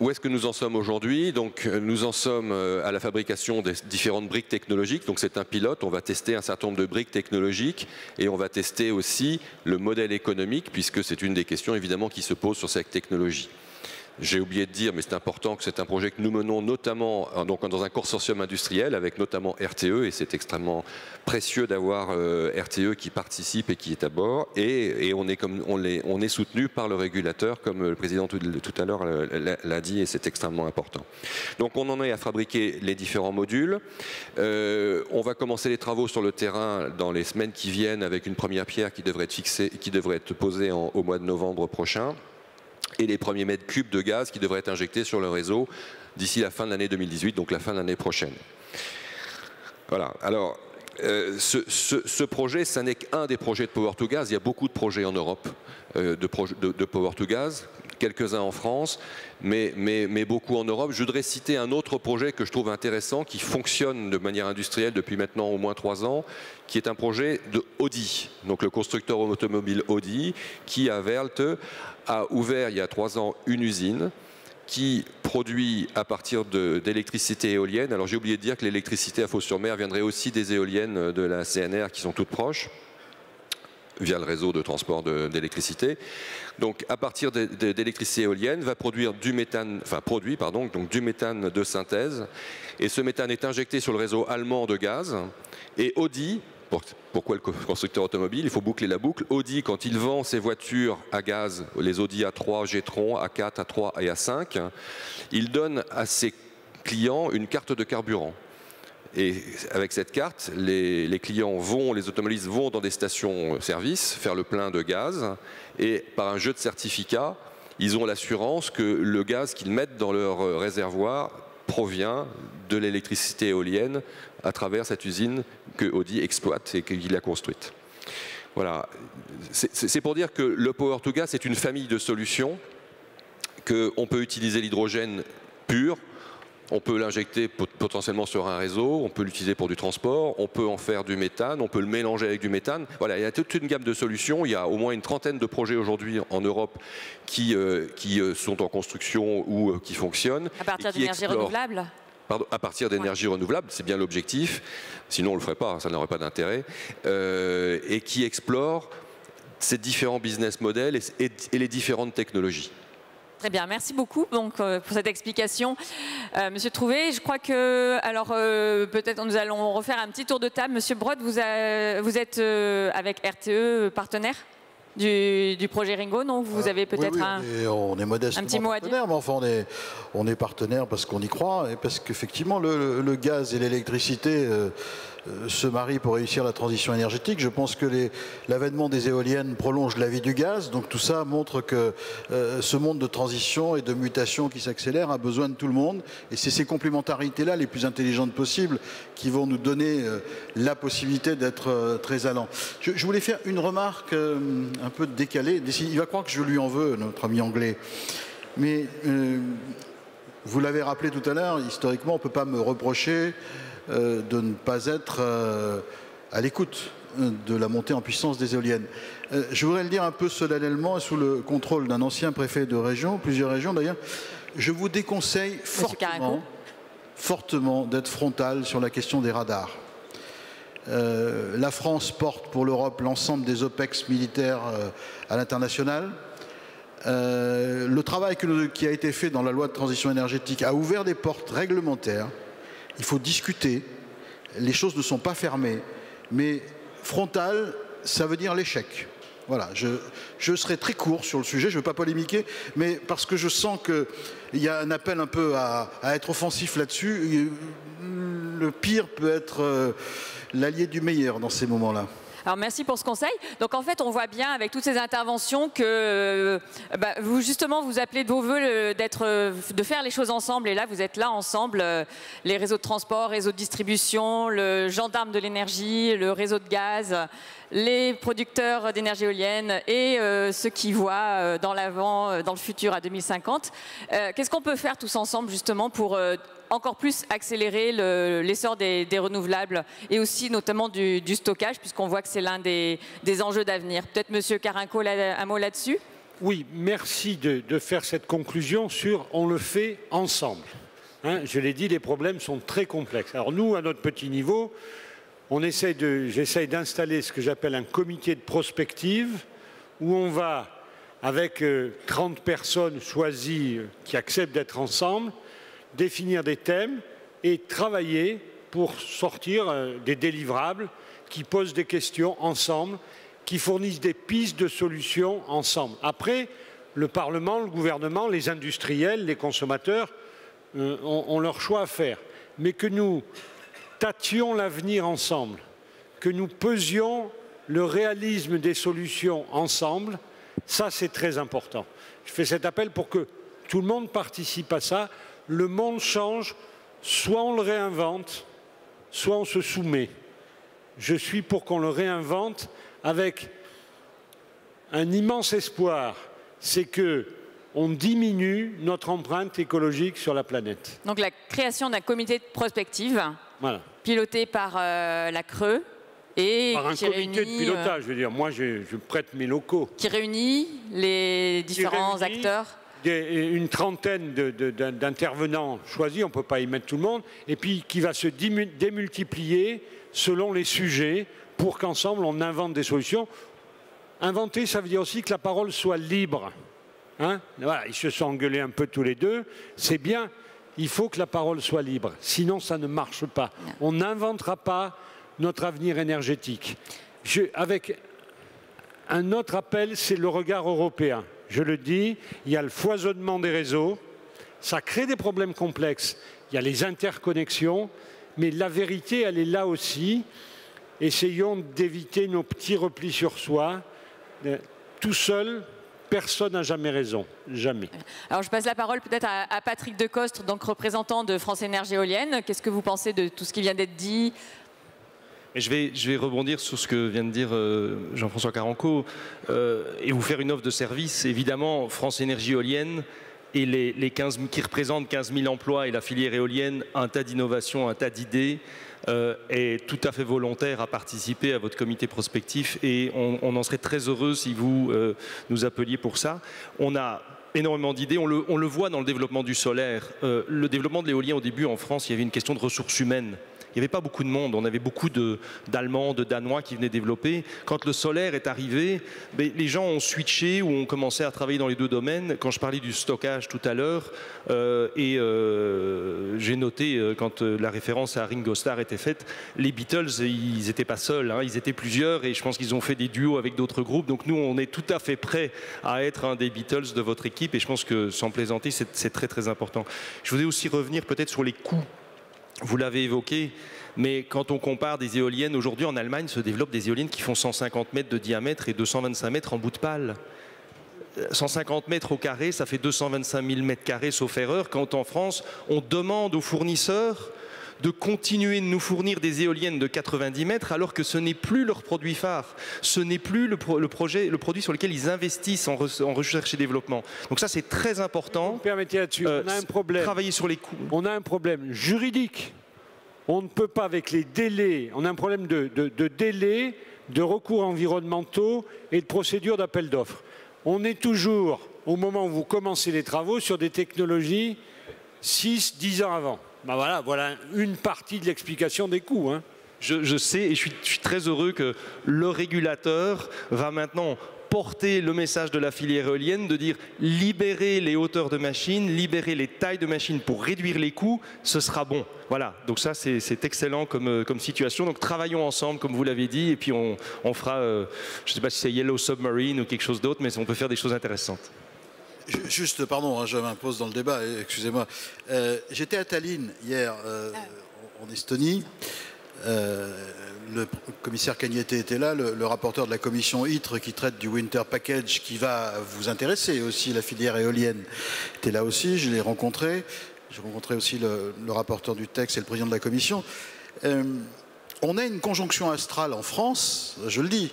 Où est-ce que nous en sommes aujourd'hui? Donc, nous en sommes à la fabrication des différentes briques technologiques. Donc c'est un pilote, on va tester un certain nombre de briques technologiques et on va tester aussi le modèle économique, puisque c'est une des questions évidemment qui se pose sur cette technologie. J'ai oublié de dire, mais c'est important, que c'est un projet que nous menons notamment donc, dans un consortium industriel avec notamment RTE, et c'est extrêmement précieux d'avoir RTE qui participe et qui est à bord, et on est soutenu par le régulateur, comme le président tout à l'heure l'a dit, et c'est extrêmement important. Donc on en est à fabriquer les différents modules. On va commencer les travaux sur le terrain dans les semaines qui viennent avec une première pierre qui devrait être posée au mois de novembre prochain, et les premiers mètres cubes de gaz qui devraient être injectés sur le réseau d'ici la fin de l'année 2018, donc la fin de l'année prochaine. Voilà. Alors, ce projet, ça n'est qu'un des projets de Power2Gas. Il y a beaucoup de projets en Europe de Power2Gas, quelques-uns en France, mais beaucoup en Europe. Je voudrais citer un autre projet que je trouve intéressant, qui fonctionne de manière industrielle depuis maintenant au moins 3 ans, qui est un projet de Audi, donc le constructeur automobile Audi, qui à Werlte a ouvert il y a 3 ans une usine qui produit à partir d'électricité éolienne. Alors j'ai oublié de dire que l'électricité à Fos-sur-Mer viendrait aussi des éoliennes de la CNR qui sont toutes proches, via le réseau de transport d'électricité. Donc à partir d'électricité éolienne, va produire du méthane, donc du méthane de synthèse. Et ce méthane est injecté sur le réseau allemand de gaz. Et Audi, pourquoi le constructeur automobile? Il faut boucler la boucle. Audi, quand il vend ses voitures à gaz, les Audi A3, G-Tron, A4, A3 et A5, il donne à ses clients une carte de carburant. Et avec cette carte, les clients les automobilistes vont dans des stations-service faire le plein de gaz, et par un jeu de certificats, ils ont l'assurance que le gaz qu'ils mettent dans leur réservoir provient de l'électricité éolienne à travers cette usine que Audi exploite et qu'il a construite. Voilà. C'est pour dire que le Power2Gas est une famille de solutions, qu'on peut utiliser l'hydrogène pur, on peut l'injecter potentiellement sur un réseau, on peut l'utiliser pour du transport, on peut en faire du méthane, on peut le mélanger avec du méthane. Voilà, il y a toute une gamme de solutions. Il y a au moins une trentaine de projets aujourd'hui en Europe qui sont en construction ou qui fonctionnent. À partir d'énergie renouvelable ? Pardon, à partir d'énergie renouvelable, c'est bien l'objectif. Sinon, on ne le ferait pas, ça n'aurait pas d'intérêt. Et qui explorent ces différents business models et les différentes technologies. Très bien, merci beaucoup donc, pour cette explication. Monsieur Trouvé, je crois que, alors peut-être nous allons refaire un petit tour de table. Monsieur Brod, vous êtes avec RTE partenaire du projet Ringo, non? Vous avez peut-être on est modestement un petit mot à dire. Mais enfin, on est partenaire parce qu'on y croit et parce qu'effectivement le gaz et l'électricité se marient pour réussir la transition énergétique. Je pense que l'avènement des éoliennes prolonge la vie du gaz. Donc tout ça montre que ce monde de transition et de mutation qui s'accélère a besoin de tout le monde. Et c'est ces complémentarités-là les plus intelligentes possibles qui vont nous donner la possibilité d'être très allants. Je voulais faire une remarque un peu décalée. Il va croire que je lui en veux, notre ami anglais. Mais vous l'avez rappelé tout à l'heure, historiquement, on ne peut pas me reprocher de ne pas être à l'écoute de la montée en puissance des éoliennes. Je voudrais le dire un peu solennellement, sous le contrôle d'un ancien préfet de région, plusieurs régions d'ailleurs, je vous déconseille fortement d'être frontal sur la question des radars. La France porte pour l'Europe l'ensemble des OPEX militaires à l'international. Le travail qui a été fait dans la loi de transition énergétique a ouvert des portes réglementaires. Il faut discuter, les choses ne sont pas fermées, mais frontal, ça veut dire l'échec. Voilà, je serai très court sur le sujet, je ne veux pas polémiquer, mais parce que je sens qu'il y a un appel un peu à être offensif là-dessus. Le pire peut être l'allié du meilleur dans ces moments-là. Alors merci pour ce conseil. Donc en fait, on voit bien avec toutes ces interventions que vous justement vous appelez de vos voeux de faire les choses ensemble. Et là, vous êtes là ensemble, les réseaux de transport, réseaux de distribution, le gendarme de l'énergie, le réseau de gaz, les producteurs d'énergie éolienne et ceux qui voient dans le futur à 2050. Qu'est-ce qu'on peut faire tous ensemble justement pour encore plus accélérer l'essor des renouvelables et aussi notamment du stockage, puisqu'on voit que c'est l'un des enjeux d'avenir. Peut-être Monsieur Carinco, un mot là-dessus? Oui, merci de faire cette conclusion sur « on le fait ensemble ». Je l'ai dit, les problèmes sont très complexes. Alors nous, à notre petit niveau, j'essaye d'installer ce que j'appelle un comité de prospective où on va, avec 30 personnes choisies qui acceptent d'être ensemble, définir des thèmes et travailler pour sortir des délivrables qui posent des questions ensemble, qui fournissent des pistes de solutions ensemble. Après, le Parlement, le gouvernement, les industriels, les consommateurs ont leur choix à faire. Mais que nous tâtions l'avenir ensemble, que nous pesions le réalisme des solutions ensemble, ça c'est très important. Je fais cet appel pour que tout le monde participe à ça. Le monde change, soit on le réinvente, soit on se soumet. Je suis pour qu'on le réinvente avec un immense espoir, c'est qu'on diminue notre empreinte écologique sur la planète. Donc la création d'un comité de prospective, voilà, piloté par la Creux, et par un comité de pilotage, je veux dire, moi je prête mes locaux. Qui réunit les différents acteurs. Une trentaine d'intervenants choisis, on ne peut pas y mettre tout le monde, et puis qui va se démultiplier selon les sujets pour qu'ensemble on invente des solutions. Inventer, ça veut dire aussi que la parole soit libre. Voilà, ils se sont engueulés un peu tous les deux, c'est bien, il faut que la parole soit libre, sinon ça ne marche pas. On n'inventera pas notre avenir énergétique. Avec un autre appel, c'est le regard européen. Je le dis, il y a le foisonnement des réseaux, ça crée des problèmes complexes, il y a les interconnexions, mais la vérité, elle est là aussi. Essayons d'éviter nos petits replis sur soi. Tout seul, personne n'a jamais raison, jamais. Alors je passe la parole peut-être à Patrick Decostre, donc représentant de France Énergie Éolienne. Qu'est-ce que vous pensez de tout ce qui vient d'être dit ? Je vais rebondir sur ce que vient de dire Jean-François Caranco et vous faire une offre de service. Évidemment, France Énergie Éolienne et qui représentent 15 000 emplois et la filière éolienne, un tas d'innovations, un tas d'idées, est tout à fait volontaire à participer à votre comité prospectif et on en serait très heureux si vous nous appeliez pour ça. On a énormément d'idées, on le voit dans le développement du solaire. Le développement de l'éolien au début en France, il y avait une question de ressources humaines. Il n'y avait pas beaucoup de monde, on avait beaucoup d'Allemands, de Danois qui venaient développer. Quand le solaire est arrivé, les gens ont switché ou ont commencé à travailler dans les deux domaines. Quand je parlais du stockage tout à l'heure, j'ai noté quand la référence à Ringo Starr était faite, les Beatles, ils n'étaient pas seuls, ils étaient plusieurs et je pense qu'ils ont fait des duos avec d'autres groupes. Donc nous, on est tout à fait prêts à être un des Beatles de votre équipe et je pense que, sans plaisanter, c'est très très important. Je voudrais aussi revenir peut-être sur les coûts. Vous l'avez évoqué, mais quand on compare des éoliennes, aujourd'hui en Allemagne se développent des éoliennes qui font 150 mètres de diamètre et 225 mètres en bout de pale. 150 mètres au carré, ça fait 225 000 mètres carrés sauf erreur, quand en France, on demande aux fournisseurs de continuer de nous fournir des éoliennes de 90 mètres alors que ce n'est plus leur produit phare, ce n'est plus le produit sur lequel ils investissent en recherche et développement. Donc ça c'est très important. Vous me permettez là-dessus, on a un problème. Travailler sur les coûts. On a un problème juridique. On ne peut pas avec les délais, on a un problème de délai, de recours environnementaux et de procédure d'appel d'offres. On est toujours, au moment où vous commencez les travaux, sur des technologies 6-10 ans avant. Ben voilà une partie de l'explication des coûts. Je sais et je suis très heureux que le régulateur va maintenant porter le message de la filière éolienne de dire libérer les hauteurs de machines, libérer les tailles de machines pour réduire les coûts, ce sera bon. Voilà, donc ça c'est excellent comme situation. Donc travaillons ensemble comme vous l'avez dit et puis on fera, je ne sais pas si c'est Yellow Submarine ou quelque chose d'autre, mais on peut faire des choses intéressantes. Juste, pardon, je m'impose dans le débat, excusez-moi. J'étais à Tallinn hier, en Estonie. Le commissaire Cagnette était là, le rapporteur de la commission ITRE qui traite du Winter Package qui va vous intéresser aussi, la filière éolienne, était là aussi, je l'ai rencontré. J'ai rencontré aussi le rapporteur du texte et le président de la commission. On a une conjonction astrale en France, je le dis,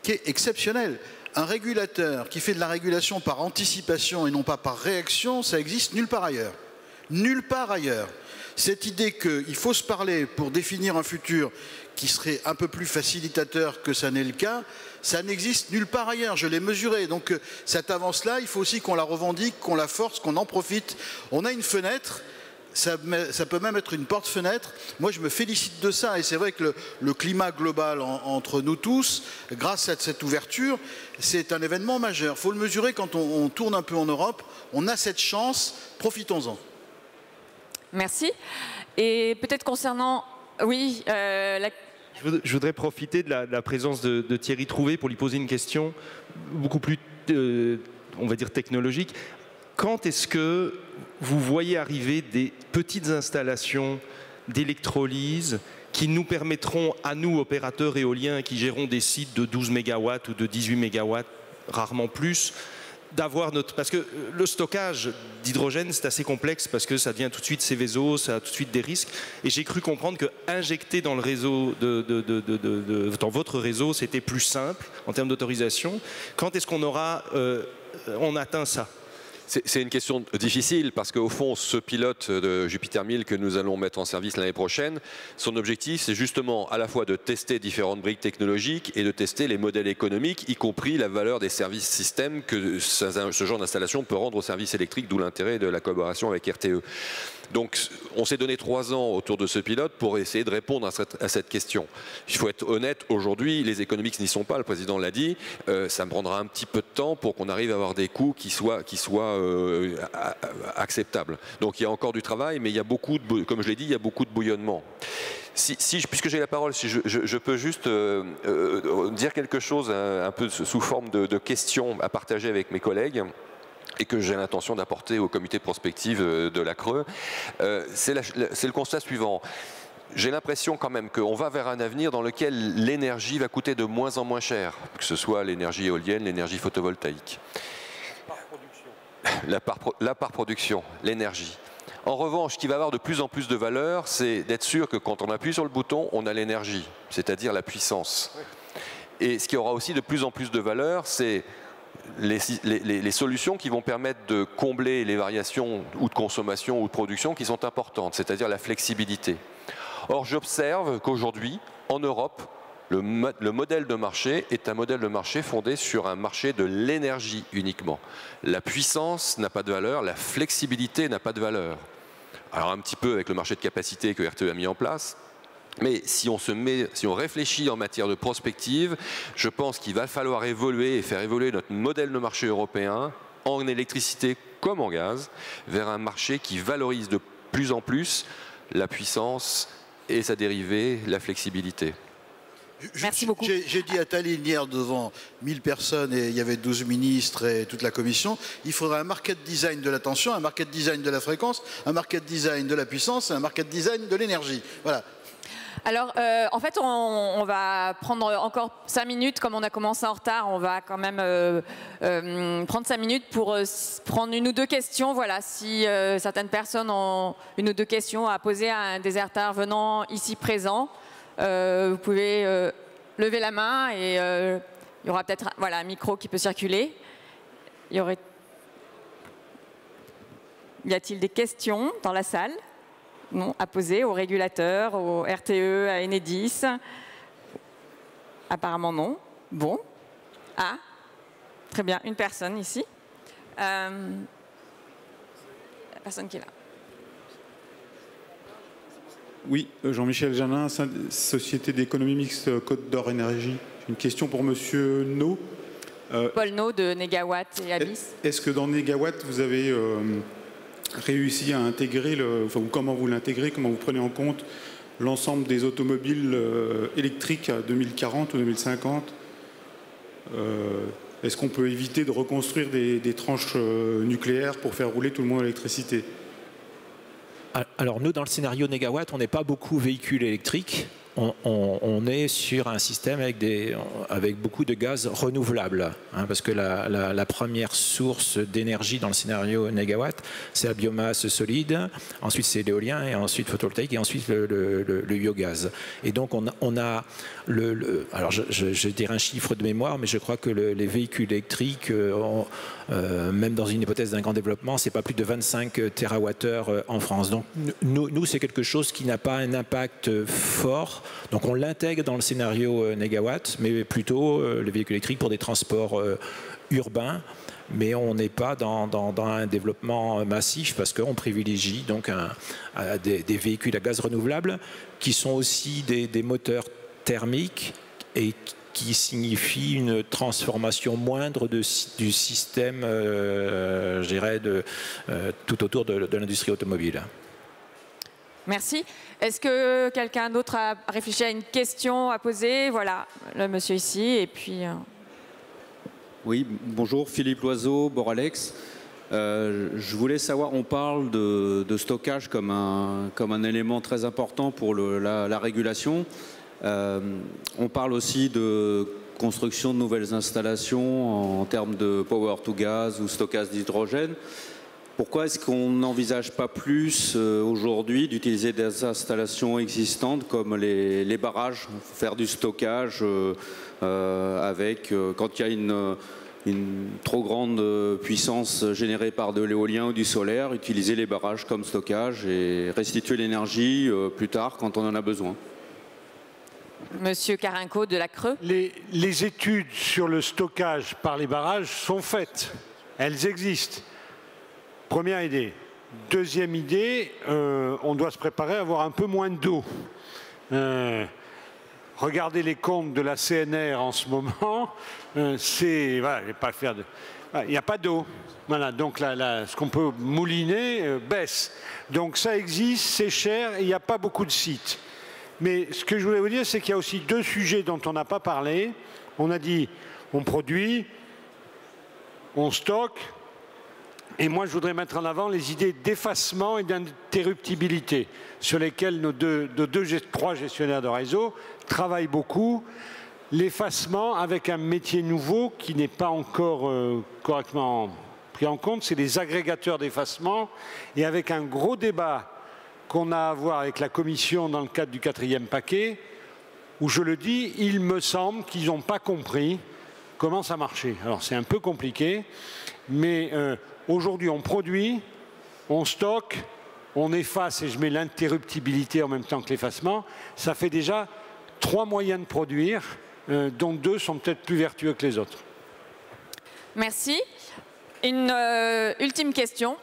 qui est exceptionnelle. Un régulateur qui fait de la régulation par anticipation et non pas par réaction, ça existe nulle part ailleurs. Nulle part ailleurs. Cette idée qu'il faut se parler pour définir un futur qui serait un peu plus facilitateur que ça n'est le cas, ça n'existe nulle part ailleurs, je l'ai mesuré. Donc cette avance-là, il faut aussi qu'on la revendique, qu'on la force, qu'on en profite. On a une fenêtre, ça peut même être une porte-fenêtre. Moi, je me félicite de ça et c'est vrai que le climat global entre nous tous, grâce à cette ouverture, c'est un événement majeur. Il faut le mesurer quand on tourne un peu en Europe. On a cette chance, profitons-en. Merci. Et peut-être concernant... Oui, Je voudrais profiter de la présence de Thierry Trouvé pour lui poser une question beaucoup plus, on va dire, technologique. Quand est-ce que vous voyez arriver des petites installations d'électrolyse qui nous permettront, à nous, opérateurs éoliens qui gérons des sites de 12 MW ou de 18 MW, rarement plus, d'avoir notre... Parce que le stockage d'hydrogène, c'est assez complexe parce que ça devient tout de suite Céveso, ça a tout de suite des risques. Et j'ai cru comprendre que injecter dans le réseau, dans votre réseau, c'était plus simple en termes d'autorisation. Quand est-ce qu'on aura... on atteint ça? C'est une question difficile parce qu'au fond, ce pilote de Jupiter 1000 que nous allons mettre en service l'année prochaine, son objectif, c'est justement à la fois de tester différentes briques technologiques et de tester les modèles économiques, y compris la valeur des services systèmes que ce genre d'installation peut rendre au service électrique, d'où l'intérêt de la collaboration avec RTE. Donc, on s'est donné 3 ans autour de ce pilote pour essayer de répondre à cette question. Il faut être honnête, aujourd'hui, les économiques n'y sont pas, le président l'a dit, ça me prendra un petit peu de temps pour qu'on arrive à avoir des coûts qui soient acceptables. Donc, il y a encore du travail, mais il y a beaucoup de, comme je l'ai dit, il y a beaucoup de bouillonnement. Puisque j'ai la parole, si je peux juste dire quelque chose un peu sous forme de questions à partager avec mes collègues, et que j'ai l'intention d'apporter au comité de prospective de la Creux, c'est le constat suivant. J'ai l'impression quand même qu'on va vers un avenir dans lequel l'énergie va coûter de moins en moins cher, que ce soit l'énergie éolienne, l'énergie photovoltaïque. La part production, l'énergie. En revanche, ce qui va avoir de plus en plus de valeur, c'est d'être sûr que quand on appuie sur le bouton, on a l'énergie, c'est-à-dire la puissance. Et ce qui aura aussi de plus en plus de valeur, c'est les solutions qui vont permettre de combler les variations ou de consommation ou de production qui sont importantes, c'est-à-dire la flexibilité. Or, j'observe qu'aujourd'hui, en Europe, le modèle de marché est un modèle de marché fondé sur un marché de l'énergie uniquement. La puissance n'a pas de valeur, la flexibilité n'a pas de valeur. Alors un petit peu avec le marché de capacité que RTE a mis en place, mais si on réfléchit en matière de prospective, je pense qu'il va falloir évoluer et faire évoluer notre modèle de marché européen en électricité comme en gaz vers un marché qui valorise de plus en plus la puissance et sa dérivée, la flexibilité. Merci beaucoup. J'ai dit à Tallinn hier devant 1000 personnes et il y avait 12 ministres et toute la commission, il faudrait un market design de la tension, un market design de la fréquence, un market design de la puissance et un market design de l'énergie. Voilà. Alors, en fait, on va prendre encore 5 minutes. Comme on a commencé en retard, on va quand même prendre 5 minutes pour prendre 1 ou 2 questions. Voilà, si certaines personnes ont 1 ou 2 questions à poser à un des intervenants ici présents, vous pouvez lever la main et il y aura peut-être un micro qui peut circuler. Y a-t-il des questions dans la salle ? Non, à poser au régulateur, au RTE, à Enedis? Apparemment non. Bon. Ah, très bien, une personne ici. La personne qui est là. Oui, Jean-Michel Janin, Société d'économie mixte Côte d'Or Énergie. Une question pour Monsieur No. Paul No de Négawatt et Abyss. Est-ce que dans Négawatt, vous avez réussi à intégrer, comment vous l'intégrez, comment vous prenez en compte l'ensemble des automobiles électriques à 2040 ou 2050 Est-ce qu'on peut éviter de reconstruire des tranches nucléaires pour faire rouler tout le monde à l'électricité? Alors nous, dans le scénario Négawatt, on n'est pas beaucoup véhicules électriques. on est sur un système avec beaucoup de gaz renouvelables, hein, parce que la première source d'énergie dans le scénario négawatt, c'est la biomasse solide, ensuite c'est l'éolien, et ensuite photovoltaïque, et ensuite le biogaz. Et donc on a alors je dirais un chiffre de mémoire, mais je crois que les véhicules électriques, même dans une hypothèse d'un grand développement, c'est pas plus de 25 TWh en France. Donc nous c'est quelque chose qui n'a pas un impact fort. Donc on l'intègre dans le scénario négawatt, mais plutôt les véhicules électriques pour des transports urbains. Mais on n'est pas dans un développement massif parce qu'on privilégie donc des véhicules à gaz renouvelable qui sont aussi des moteurs thermiques et qui signifie une transformation moindre du système, je dirais, tout autour de l'industrie automobile. Merci. Est-ce que quelqu'un d'autre a réfléchi à une question à poser? Voilà, le monsieur ici, et puis... Oui, bonjour, Philippe Loiseau, Boralex. Je voulais savoir, on parle de stockage comme un élément très important pour la régulation. On parle aussi de construction de nouvelles installations en termes de power to gas ou stockage d'hydrogène. Pourquoi est-ce qu'on n'envisage pas plus aujourd'hui d'utiliser des installations existantes comme les barrages, faire du stockage avec, quand il y a une trop grande puissance générée par de l'éolien ou du solaire, utiliser les barrages comme stockage et restituer l'énergie plus tard quand on en a besoin. Monsieur Carinco de la Creux. Les études sur le stockage par les barrages sont faites. Elles existent. Première idée. Deuxième idée, on doit se préparer à avoir un peu moins d'eau. Regardez les comptes de la CNR en ce moment. Voilà, je vais pas faire de... Il n'y a pas d'eau. Voilà, donc ce qu'on peut mouliner baisse. Donc ça existe, c'est cher et il n'y a pas beaucoup de sites. Mais ce que je voulais vous dire, c'est qu'il y a aussi deux sujets dont on n'a pas parlé. On a dit, on produit, on stocke. Et moi, je voudrais mettre en avant les idées d'effacement et d'interruptibilité sur lesquelles nos trois gestionnaires de réseau travaillent beaucoup. L'effacement avec un métier nouveau qui n'est pas encore correctement pris en compte, c'est les agrégateurs d'effacement. Et avec un gros débat qu'on a à avoir avec la Commission dans le cadre du 4e paquet, où je le dis, il me semble qu'ils n'ont pas compris comment ça marchait. Alors c'est un peu compliqué, mais aujourd'hui on produit, on stocke, on efface, et je mets l'interruptibilité en même temps que l'effacement, ça fait déjà 3 moyens de produire, dont 2 sont peut-être plus vertueux que les autres. Merci. Une ultime question.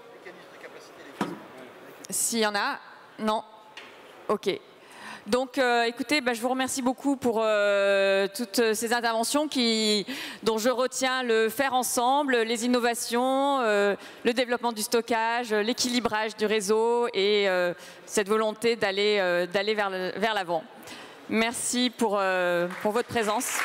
S'il y en a? Non? Ok. Donc, écoutez, je vous remercie beaucoup pour toutes ces interventions dont je retiens le faire ensemble, les innovations, le développement du stockage, l'équilibrage du réseau et cette volonté d'aller vers l'avant. Merci pour votre présence.